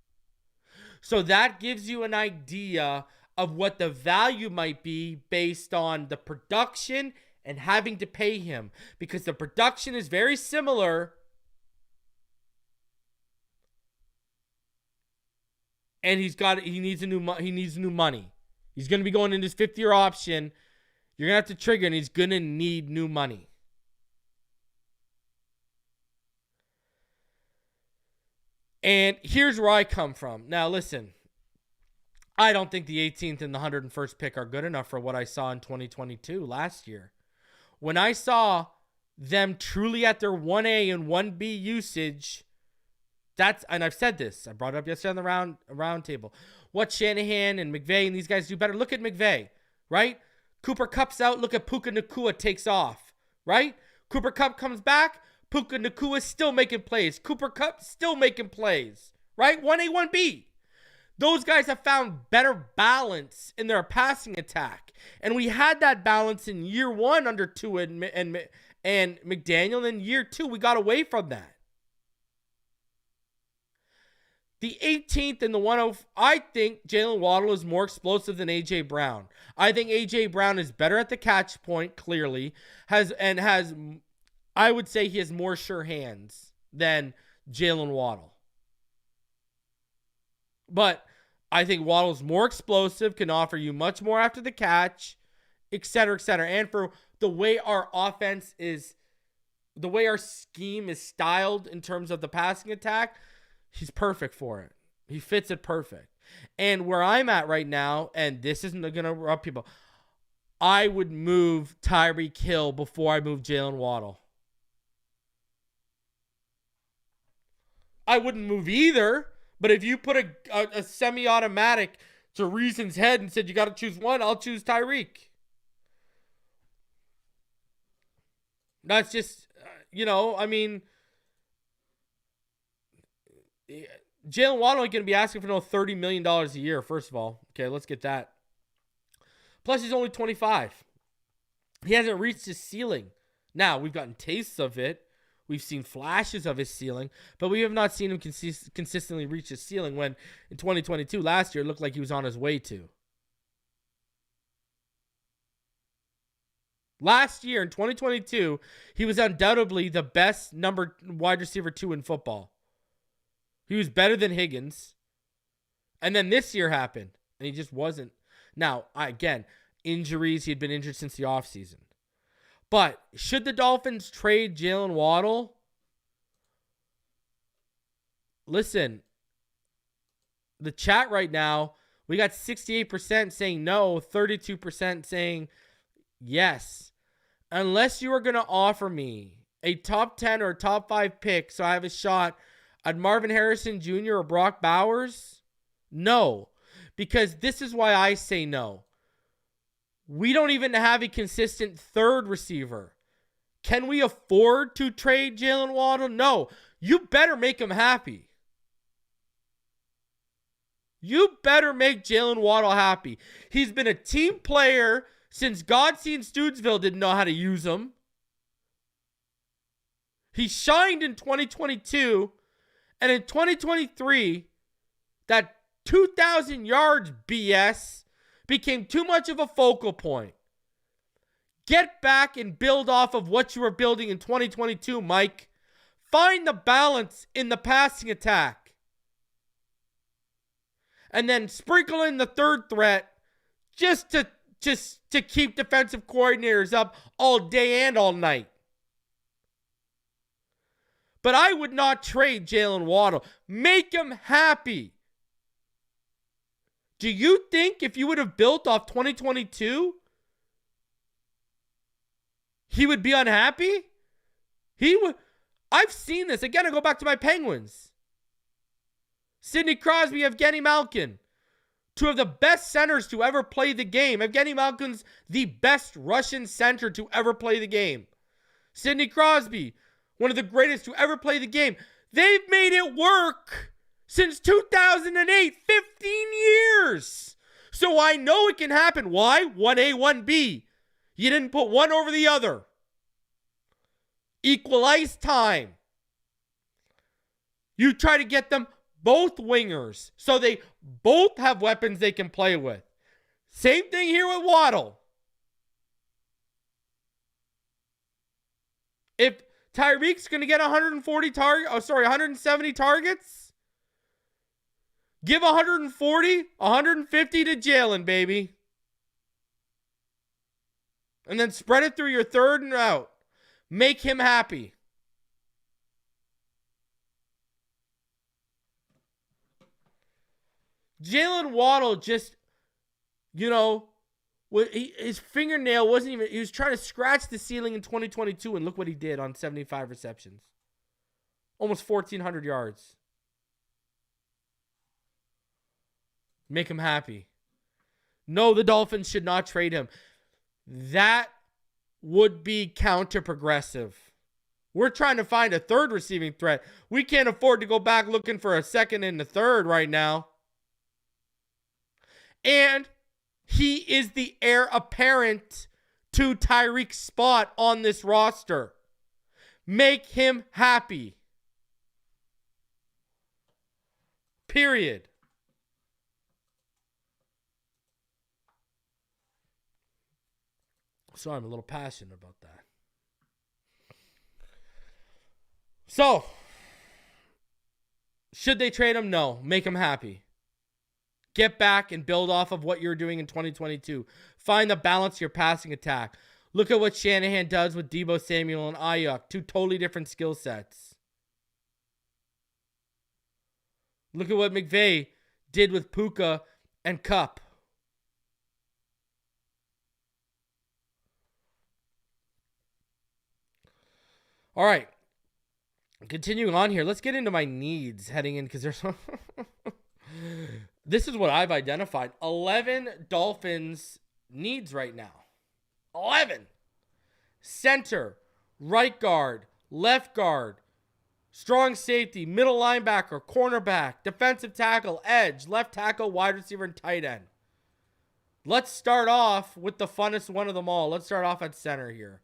Speaker 1: So that gives you an idea of what the value might be based on the production and having to pay him, because the production is very similar, and he needs new money. He's going to be going into his 5th-year option. You're going to have to trigger, and he's going to need new money. And here's where I come from. Now, listen, I don't think the 18th and the 101st pick are good enough for what I saw in 2022 last year. When I saw them truly at their 1A and 1B usage, and I've said this, I brought it up yesterday on the round table. What Shanahan and McVay and these guys do better. Look at McVay, right? Cooper Kupp's out. Look at Puka Nacua takes off, right? Cooper Kupp comes back. Puka Nacua still making plays. Cooper Kupp still making plays, right? 1A, 1B. Those guys have found better balance in their passing attack. And we had that balance in year 1 under Tua and McDaniel. And then year 2, we got away from that. The 18th and the 10, I think Jaylen Waddle is more explosive than A.J. Brown. I think A.J. Brown is better at the catch point, clearly. I would say he has more sure hands than Jaylen Waddle. But I think Waddle's more explosive, can offer you much more after the catch, et cetera, et cetera. And for the way our offense is, the way our scheme is styled in terms of the passing attack, he's perfect for it. He fits it perfect. And where I'm at right now, and this isn't going to rub people, I would move Tyreek Hill before I move Jaylen Waddle. I wouldn't move either, but if you put a semi-automatic to Reason's head and said you got to choose one, I'll choose Tyreek. That's just, I mean, Jaylen Waddle ain't going to be asking for no $30 million a year, first of all. Okay, let's get that. Plus, he's only 25. He hasn't reached his ceiling. Now, we've gotten tastes of it. We've seen flashes of his ceiling, but we have not seen him consistently reach his ceiling when in 2022, last year, it looked like he was on his way to. Last year in 2022, he was undoubtedly the best wide receiver 2 in football. He was better than Higgins. And then this year happened, and he just wasn't. Now, again, injuries. He had been injured since the offseason. But should the Dolphins trade Jaylen Waddle? Listen, the chat right now, we got 68% saying no, 32% saying yes. Unless you are going to offer me a top 10 or top 5 pick so I have a shot at Marvin Harrison Jr. or Brock Bowers, no. Because this is why I say no. We don't even have a consistent third receiver. Can we afford to trade Jaylen Waddle? No. You better make him happy. You better make Jaylen Waddle happy. He's been a team player since Godsey and Stoodsville didn't know how to use him. He shined in 2022. And in 2023, that 2,000 yards BS became too much of a focal point. Get back and build off of what you were building in 2022, Mike. Find the balance in the passing attack. And then sprinkle in the third threat just to keep defensive coordinators up all day and all night. But I would not trade Jaylen Waddle. Make him happy. Do you think if you would have built off 2022, he would be unhappy? He would. I've seen this. Again, I go back to my Penguins. Sidney Crosby, Evgeny Malkin. Two of the best centers to ever play the game. Evgeny Malkin's the best Russian center to ever play the game. Sidney Crosby, one of the greatest to ever play the game. They've made it work since 2008, 15 years. So I know it can happen. Why? 1A, 1B. You didn't put one over the other. Equalize time. You try to get them both wingers so they both have weapons they can play with. Same thing here with Waddle. If Tyreek's going to get 170 targets, give 140, 150 to Jaylen, baby. And then spread it through your third and out. Make him happy. Jaylen Waddle just, his fingernail wasn't even, he was trying to scratch the ceiling in 2022, and look what he did on 75 receptions. Almost 1,400 yards. Make him happy. No, the Dolphins should not trade him. That would be counter-progressive. We're trying to find a third receiving threat. We can't afford to go back looking for a second and a third right now. And he is the heir apparent to Tyreek's spot on this roster. Make him happy. Period. Sorry, I'm a little passionate about that. So, should they trade him? No. Make him happy. Get back and build off of what you're doing in 2022. Find the balance to your passing attack. Look at what Shanahan does with Deebo Samuel and Ayuk. Two totally different skill sets. Look at what McVay did with Puka and Cup. All right. Continuing on here, let's get into my needs heading in because there's this is what I've identified. 11 Dolphins needs right now. 11. Center, right guard, left guard, strong safety, middle linebacker, cornerback, defensive tackle, edge, left tackle, wide receiver, and tight end. Let's start off with the funnest one of them all. Let's start off at center here.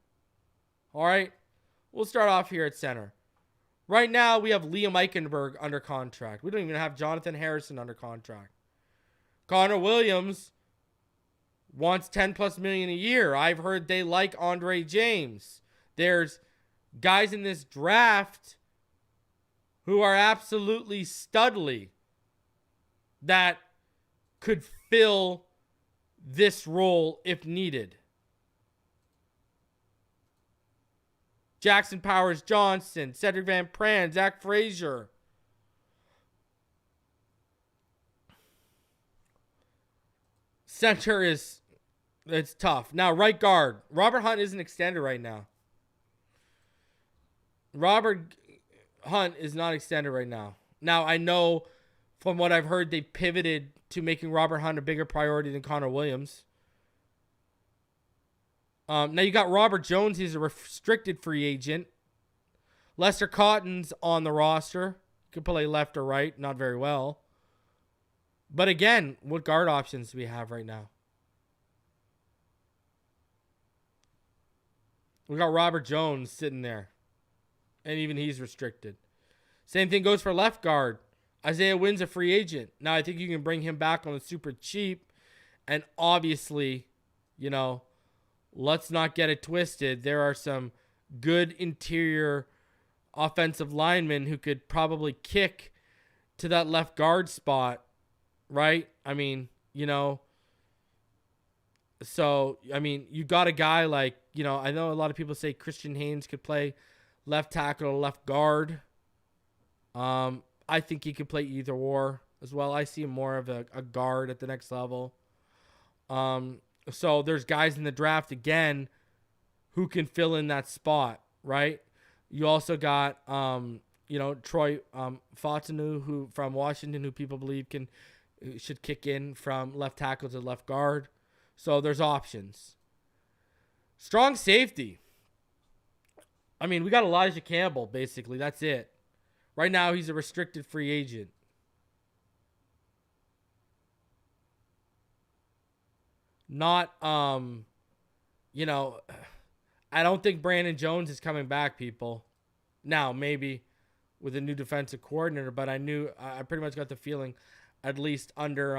Speaker 1: All right? We'll start off here at center. Right now, we have Liam Eichenberg under contract. We don't even have Jonathan Harrison under contract. Connor Williams wants $10+ million a year. I've heard they like Andre James. There's guys in this draft who are absolutely studly that could fill this role if needed. Jackson Powers Johnson, Cedric Van Pran, Zach Frazier. Center it's tough. Now, right guard. Robert Hunt isn't extended right now. Robert Hunt is not extended right now. Now, I know from what I've heard, they pivoted to making Robert Hunt a bigger priority than Connor Williams. Now you got Robert Jones. He's a restricted free agent. Lester Cotton's on the roster. Could play left or right. Not very well. But again, what guard options do we have right now? We got Robert Jones sitting there. And even he's restricted. Same thing goes for left guard. Isaiah Wynn's a free agent. Now I think you can bring him back on the super cheap. And obviously, let's not get it twisted. There are some good interior offensive linemen who could probably kick to that left guard spot, right? So, you got a guy like, I know a lot of people say Christian Haynes could play left tackle or left guard. I think he could play either or as well. I see him more of a guard at the next level. So there's guys in the draft, again, who can fill in that spot, right? You also got, Troy Fautanu, who from Washington, who people believe should kick in from left tackle to left guard. So there's options. Strong safety. We got Elijah Campbell, basically. That's it. Right now, he's a restricted free agent. Not, I don't think Brandon Jones is coming back, people. Now, maybe with a new defensive coordinator, but I pretty much got the feeling, at least under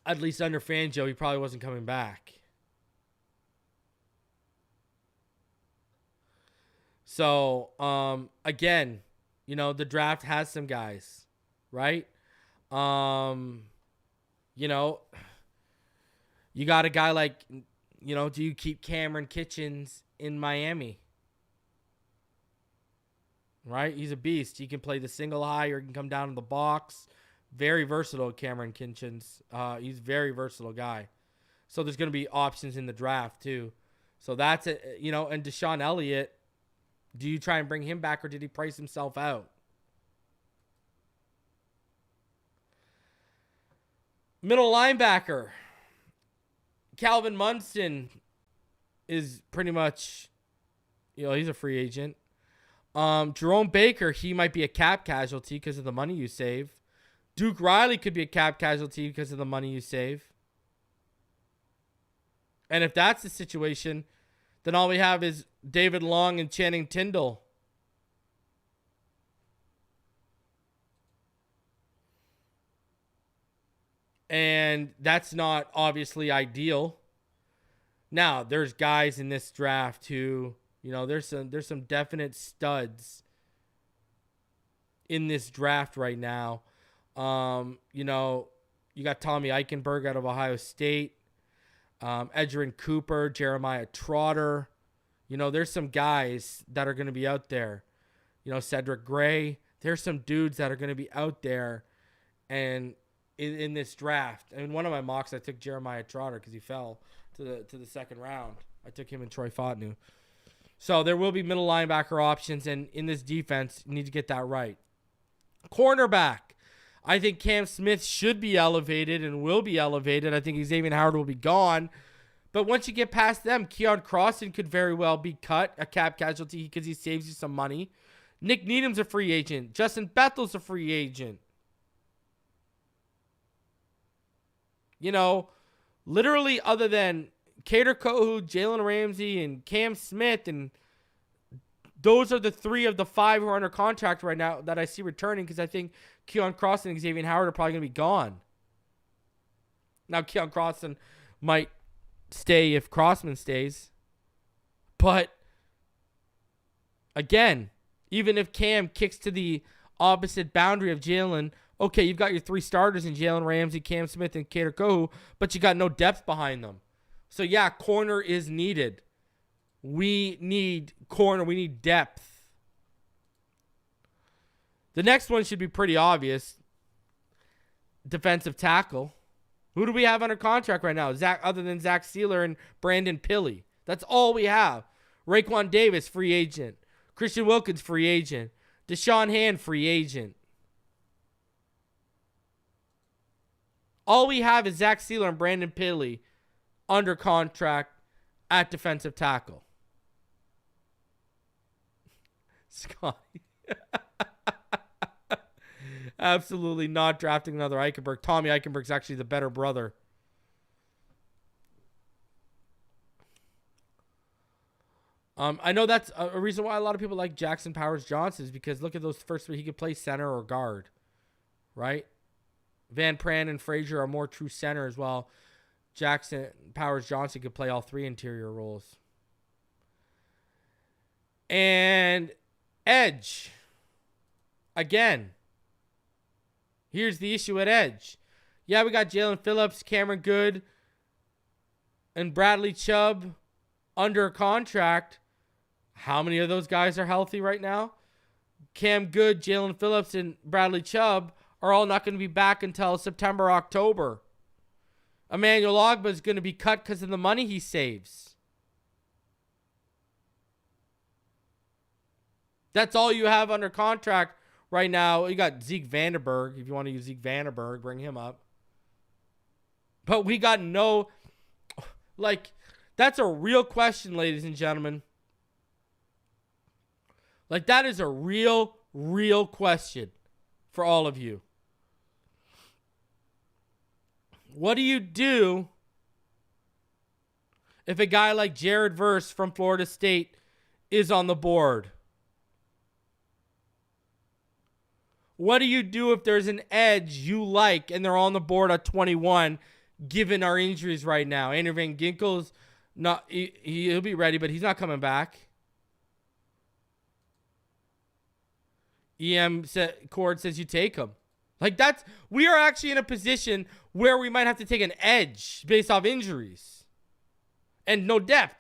Speaker 1: Fangio, he probably wasn't coming back. So, again, the draft has some guys, right? You got a guy like, do you keep Cameron Kitchens in Miami? Right? He's a beast. He can play the single high or he can come down to the box. Very versatile, Cameron Kitchens. He's a very versatile guy. So there's going to be options in the draft too. So that's it. And Deshaun Elliott, do you try and bring him back or did he price himself out? Middle linebacker. Calvin Munson is pretty much, he's a free agent. Jerome Baker, he might be a cap casualty because of the money you save. Duke Riley could be a cap casualty because of the money you save. And if that's the situation, then all we have is David Long and Channing Tindall. And that's not obviously ideal. Now, there's guys in this draft who, there's some definite studs in this draft right now. You got Tommy Eichenberg out of Ohio State, Edgerrin Cooper, Jeremiah Trotter. There's some guys that are going to be out there. Cedric Gray. there's some dudes that are going to be out there and in this draft. I mean, one of my mocks, I took Jeremiah Trotter because he fell to the second round. I took him and Troy Fotnu. So there will be middle linebacker options, and in this defense, you need to get that right. Cornerback. I think Cam Smith should be elevated and will be elevated. I think Xavier Howard will be gone. But once you get past them, Keon Crossan could very well be cut, a cap casualty, because he saves you some money. Nick Needham's a free agent. Justin Bethel's a free agent. You know, literally other than Kader Kohu, Jalen Ramsey, and Cam Smith, and those are the 3 of the 5 who are under contract right now that I see returning, because I think Keon Crossan and Xavier Howard are probably going to be gone. Now, Keon Crossan might stay if Crossman stays. But, again, even if Cam kicks to the opposite boundary of Jalen, okay, you've got your 3 starters in Jalen Ramsey, Cam Smith, and Kader Kohu, but you got no depth behind them. So, yeah, corner is needed. We need corner. We need depth. The next one should be pretty obvious. Defensive tackle. Who do we have under contract right now? Other than Zach Sealer and Brandon Pilley. That's all we have. Raekwon Davis, free agent. Christian Wilkins, free agent. Deshaun Hand, free agent. All we have is Zach Sealer and Brandon Pilley under contract at defensive tackle. Scotty. Absolutely not drafting another Eichenberg. Tommy Eichenberg's actually the better brother. I know that's a reason why a lot of people like Jackson Powers Johnson is because look at those first 3. He could play center or guard, right? Van Pran and Frazier are more true center as well. Jackson Powers Johnson could play all 3 interior roles. And edge. Again, here's the issue at edge. Yeah, we got Jalen Phillips, Cameron Good, and Bradley Chubb under contract. How many of those guys are healthy right now? Cam Good, Jalen Phillips, and Bradley Chubb are all not going to be back until September, October. Emmanuel Ogbah is going to be cut because of the money he saves. That's all you have under contract right now. You got Zeke Vandenberg. If you want to use Zeke Vandenberg, bring him up. But we got no... Like, that's a real question, ladies and gentlemen. Like, that is a real question for all of you. What do you do if a guy like Jared Verse from Florida State is on the board? What do you do if there's an edge you like and they're on the board at 21, given our injuries right now? Andrew Van Ginkel's not, he'll be ready, but he's not coming back. Cord says you take him. Like we are actually in a position where we might have to take an edge based off injuries and no depth.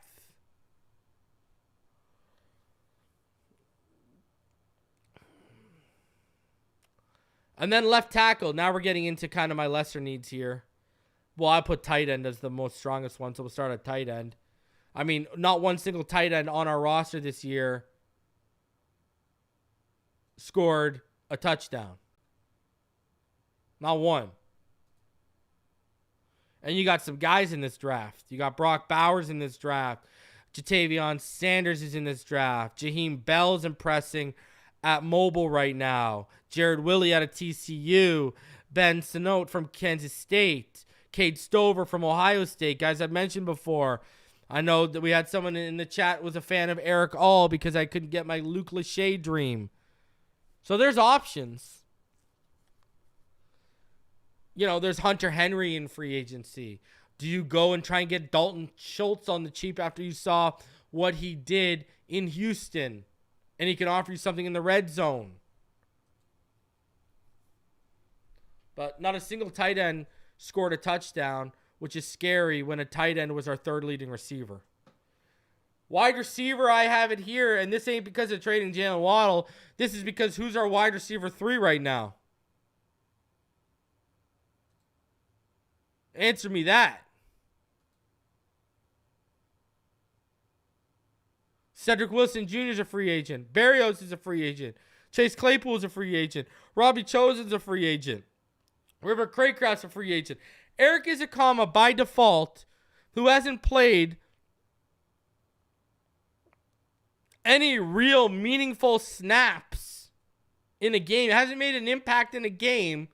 Speaker 1: And then left tackle. Now we're getting into kind of my lesser needs here. Well, I put tight end as the most strongest one, so we'll start at tight end. I mean, not one single tight end on our roster this year scored a touchdown. Not one. And you got some guys in this draft. You got Brock Bowers in this draft. Jatavion Sanders is in this draft. Jaheim Bell's impressing at Mobile right now. Jared Willie out of TCU. Ben Sinote from Kansas State. Cade Stover from Ohio State. Guys I've mentioned before. I know that we had someone in the chat was a fan of Eric All because I couldn't get my Luke Lachey dream. So there's options. You know, there's Hunter Henry in free agency. Do you go and try and get Dalton Schultz on the cheap after you saw what he did in Houston? And he can offer you something in the red zone. But not a single tight end scored a touchdown, which is scary when a tight end was our third leading receiver. Wide receiver, I have it here, and this ain't because of trading Jaylen Waddle. This is because who's our wide receiver 3 right now? Answer me that. Cedric Wilson Jr. is a free agent. Berrios is a free agent. Chase Claypool is a free agent. Robbie Chosen's a free agent. River Craycraft's a free agent. Erik Ezukanma, by default, who hasn't played any real meaningful snaps in a game, hasn't made an impact in a game,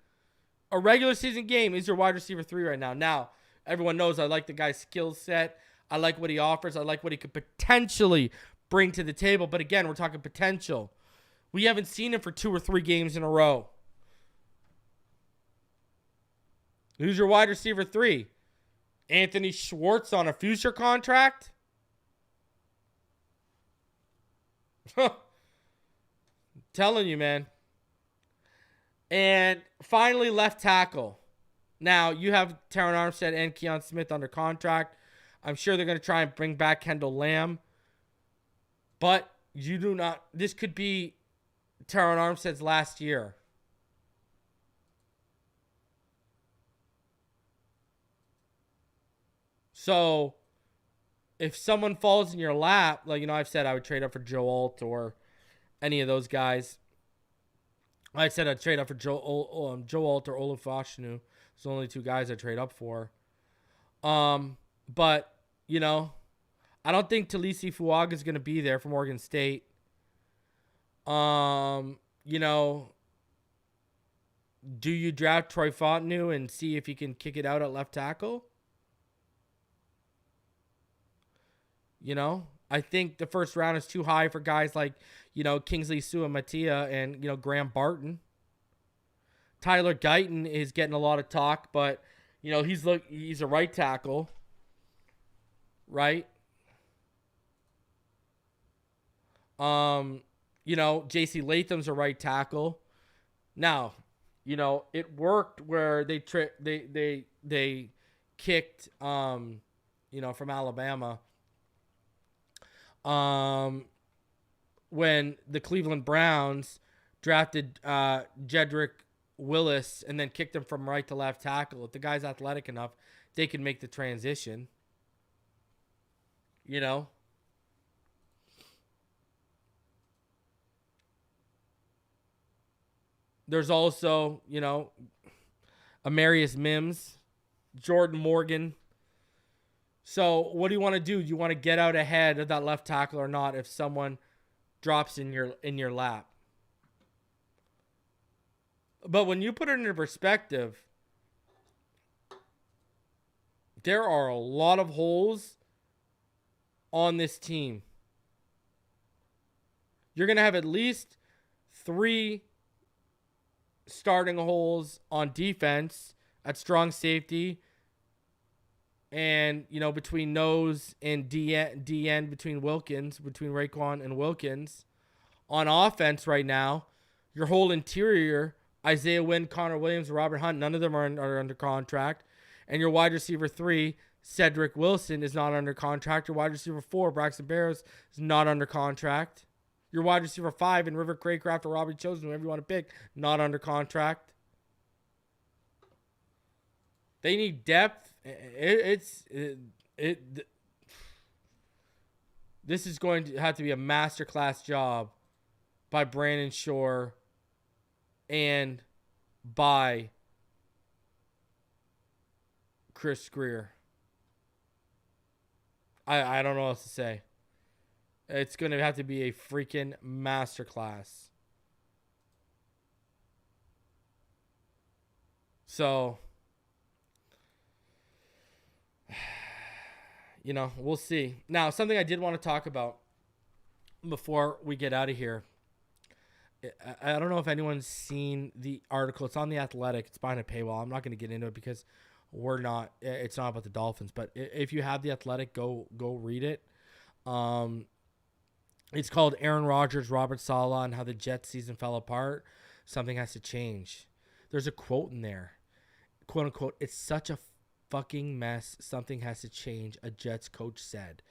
Speaker 1: a regular season game, is your wide receiver 3 right now. Now, everyone knows I like the guy's skill set. I like what he offers. I like what he could potentially bring to the table. But again, we're talking potential. We haven't seen him for 2 or 3 games in a row. Who's your wide receiver 3? Anthony Schwartz on a future contract? Telling you, man. And finally, left tackle. Now, you have Terron Armstead and Keon Smith under contract. I'm sure they're going to try and bring back Kendall Lamb. But you do not. This could be Terron Armstead's last year. So, if someone falls in your lap, like, I've said I would trade up for Joe Alt or any of those guys. I said I'd trade up for Joe Alt or Olaf Fashanu. It's the only 2 guys I trade up for. But, I don't think Talisi Fuaga is going to be there from Oregon State. Do you draft Troy Fontenot and see if he can kick it out at left tackle? I think the first round is too high for guys like, Kingsley Suamatia and, Graham Barton. Tyler Guyton is getting a lot of talk, but, he's a right tackle, right? J.C. Latham's a right tackle. Now, it worked where they kicked, from Alabama. When the Cleveland Browns drafted Jedrick Willis and then kicked him from right to left tackle. If the guy's athletic enough, they can make the transition. There's also, Amarius Mims, Jordan Morgan. So what do you want to do? Do you want to get out ahead of that left tackle or not if someone drops in your lap? But when you put it into perspective, there are a lot of holes on this team. You're going to have at least 3 starting holes on defense at strong safety. And, between nose and DN between Raekwon and Wilkins. On offense right now, your whole interior, Isaiah Wynn, Connor Williams, Robert Hunt, none of them are under contract. And your wide receiver 3, Cedric Wilson, is not under contract. Your wide receiver 4, Braxton Berrios, is not under contract. Your wide receiver 5 in River Craycraft or Robbie Chosen, whoever you want to pick, not under contract. They need depth. This is going to have to be a masterclass job by Brandon Shore and by Chris Greer. I don't know what else to say. It's going to have to be a freaking masterclass. So, we'll see. Now, something I did want to talk about before we get out of here. I don't know if anyone's seen the article. It's on The Athletic. It's behind a paywall. I'm not going to get into it because it's not about the Dolphins. But if you have The Athletic, go read it. It's called Aaron Rodgers, Robert Saleh, and how the Jets season fell apart. Something has to change. There's a quote in there. Quote unquote, it's such a fucking mess. Something has to change, a Jets coach said.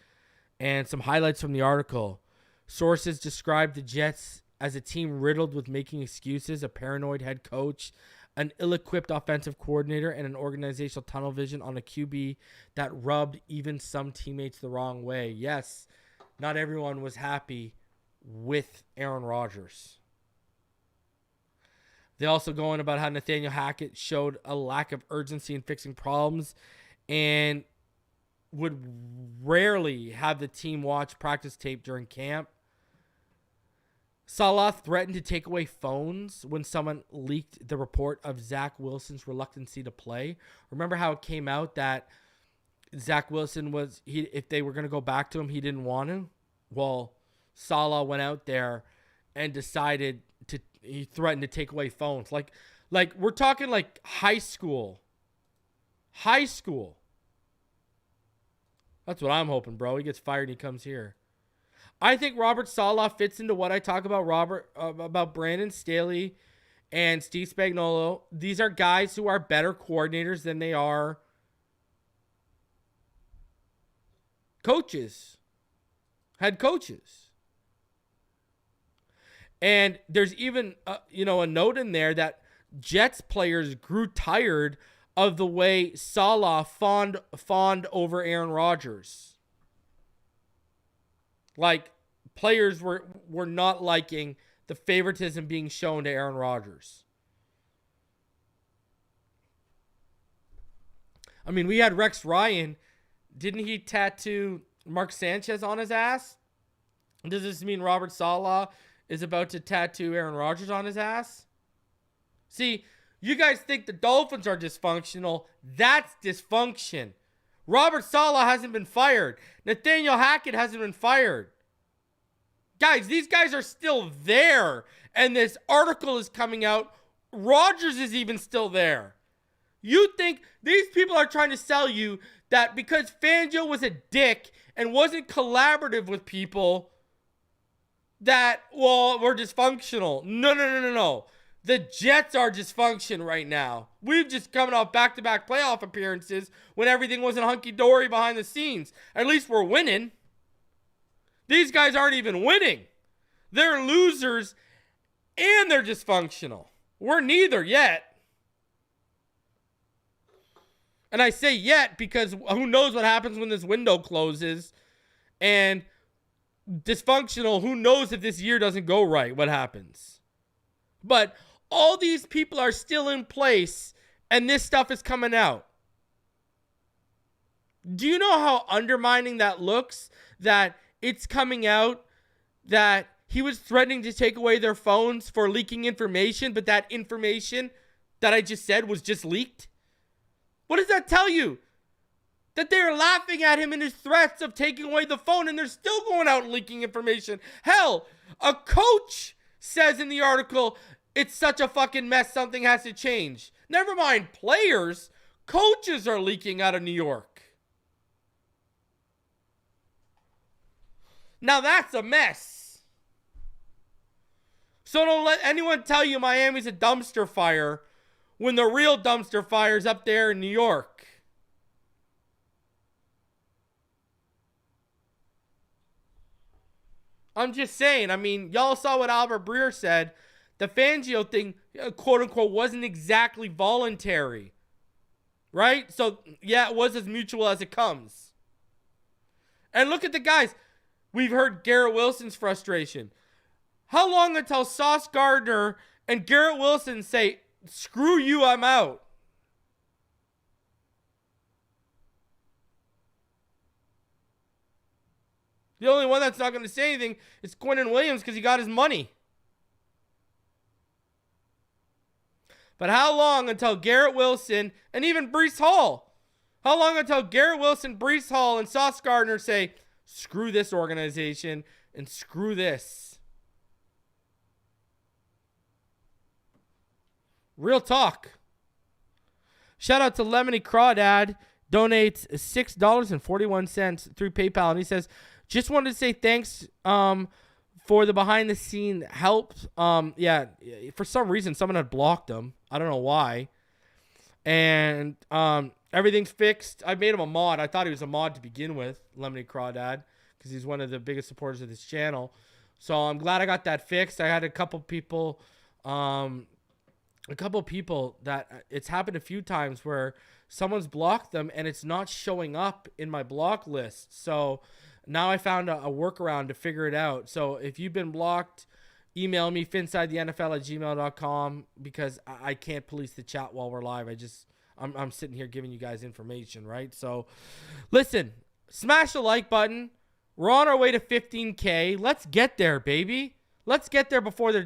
Speaker 1: And some highlights from the article. Sources described the Jets as a team riddled with making excuses, a paranoid head coach, an ill-equipped offensive coordinator, and an organizational tunnel vision on a QB that rubbed even some teammates the wrong way. Yes, not everyone was happy with Aaron Rodgers. They also go on about how Nathaniel Hackett showed a lack of urgency in fixing problems and would rarely have the team watch practice tape during camp. Saleh threatened to take away phones when someone leaked the report of Zach Wilson's reluctancy to play. Remember how it came out that Zach Wilson if they were going to go back to him, he didn't want to? Well, Saleh went out there and he threatened to take away phones. Like we're talking like high school. High school. That's what I'm hoping, bro. He gets fired and he comes here. I think Robert Saleh fits into what I talk about about Brandon Staley and Steve Spagnuolo. These are guys who are better coordinators than they are coaches, head coaches. And there's even a note in there that Jets players grew tired of the way Saleh fawned over Aaron Rodgers. Like, players were not liking the favoritism being shown to Aaron Rodgers. I mean, we had Rex Ryan. Didn't he tattoo Mark Sanchez on his ass? Does this mean Robert Saleh is about to tattoo Aaron Rodgers on his ass? See, you guys think the Dolphins are dysfunctional. That's dysfunction. Robert Saleh hasn't been fired. Nathaniel Hackett hasn't been fired. Guys, these guys are still there. And this article is coming out. Rodgers is even still there. You think these people are trying to sell you that because Fangio was a dick and wasn't collaborative with people that, well, we're dysfunctional. No. The Jets are dysfunction right now. We've just coming off back-to-back playoff appearances when everything wasn't hunky-dory behind the scenes. At least we're winning. These guys aren't even winning. They're losers and they're dysfunctional. We're neither yet. And I say yet because who knows what happens when this window closes. And dysfunctional, who knows if this year doesn't go right, what happens. But all these people are still in place and this stuff is coming out. Do you know how undermining that looks? That it's coming out that he was threatening to take away their phones for leaking information, but that information that I just said was just leaked? What does that tell you? That they're laughing at him in his threats of taking away the phone and they're still going out and leaking information. Hell, a coach says in the article, it's such a fucking mess, something has to change. Never mind players, coaches are leaking out of New York. Now that's a mess. So don't let anyone tell you Miami's a dumpster fire when the real dumpster fire is up there in New York. I'm just saying, I mean, y'all saw what Albert Breer said. The Fangio thing, quote unquote, wasn't exactly voluntary. Right? So, yeah, it was as mutual as it comes. And look at the guys. We've heard Garrett Wilson's frustration. How long until Sauce Gardner and Garrett Wilson say, screw you, I'm out? The only one that's not going to say anything is Quinnen Williams because he got his money. But how long until Garrett Wilson and even Breece Hall? How long until Garrett Wilson, Breece Hall, and Sauce Gardner say, screw this organization and screw this? Real talk. Shout out to Lemony Crawdad. Donates $6.41 through PayPal. And he says, just wanted to say thanks for the behind the scene help. Yeah, for some reason, someone had blocked him. I don't know why. And everything's fixed. I made him a mod. I thought he was a mod to begin with, Lemony Crawdad, because he's one of the biggest supporters of this channel. So I'm glad I got that fixed. I had a couple people that it's happened a few times where someone's blocked them and it's not showing up in my block list. So now I found a workaround to figure it out. So if you've been blocked, email me, finsidethenfl@gmail.com, because I can't police the chat while we're live. I'm sitting here giving you guys information, right? So listen, smash the like button. We're on our way to 15K. Let's get there, baby. Let's get there before the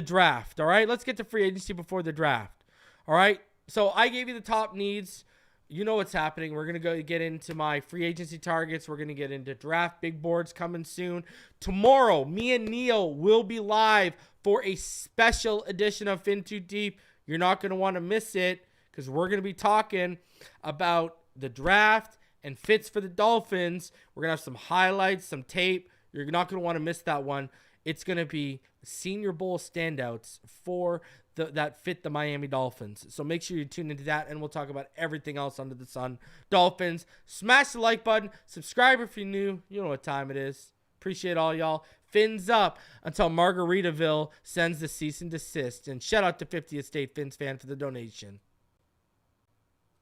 Speaker 1: draft, all right? Let's get to free agency before the draft, all right? So I gave you the top needs. You know what's happening. We're going to go get into my free agency targets. We're going to get into draft big boards coming soon. Tomorrow, me and Neil will be live for a special edition of Fin Too Deep. You're not going to want to miss it, because we're going to be talking about the draft and fits for the Dolphins. We're going to have some highlights, some tape. You're not going to want to miss that one. It's going to be Senior Bowl standouts for that fit the Miami Dolphins. So make sure you tune into that, and we'll talk about everything else under the sun. Dolphins, smash the like button. Subscribe if you're new. You know what time it is. Appreciate all y'all. Fins up until Margaritaville sends the cease and desist. And shout out to 50th State Fins fan for the donation.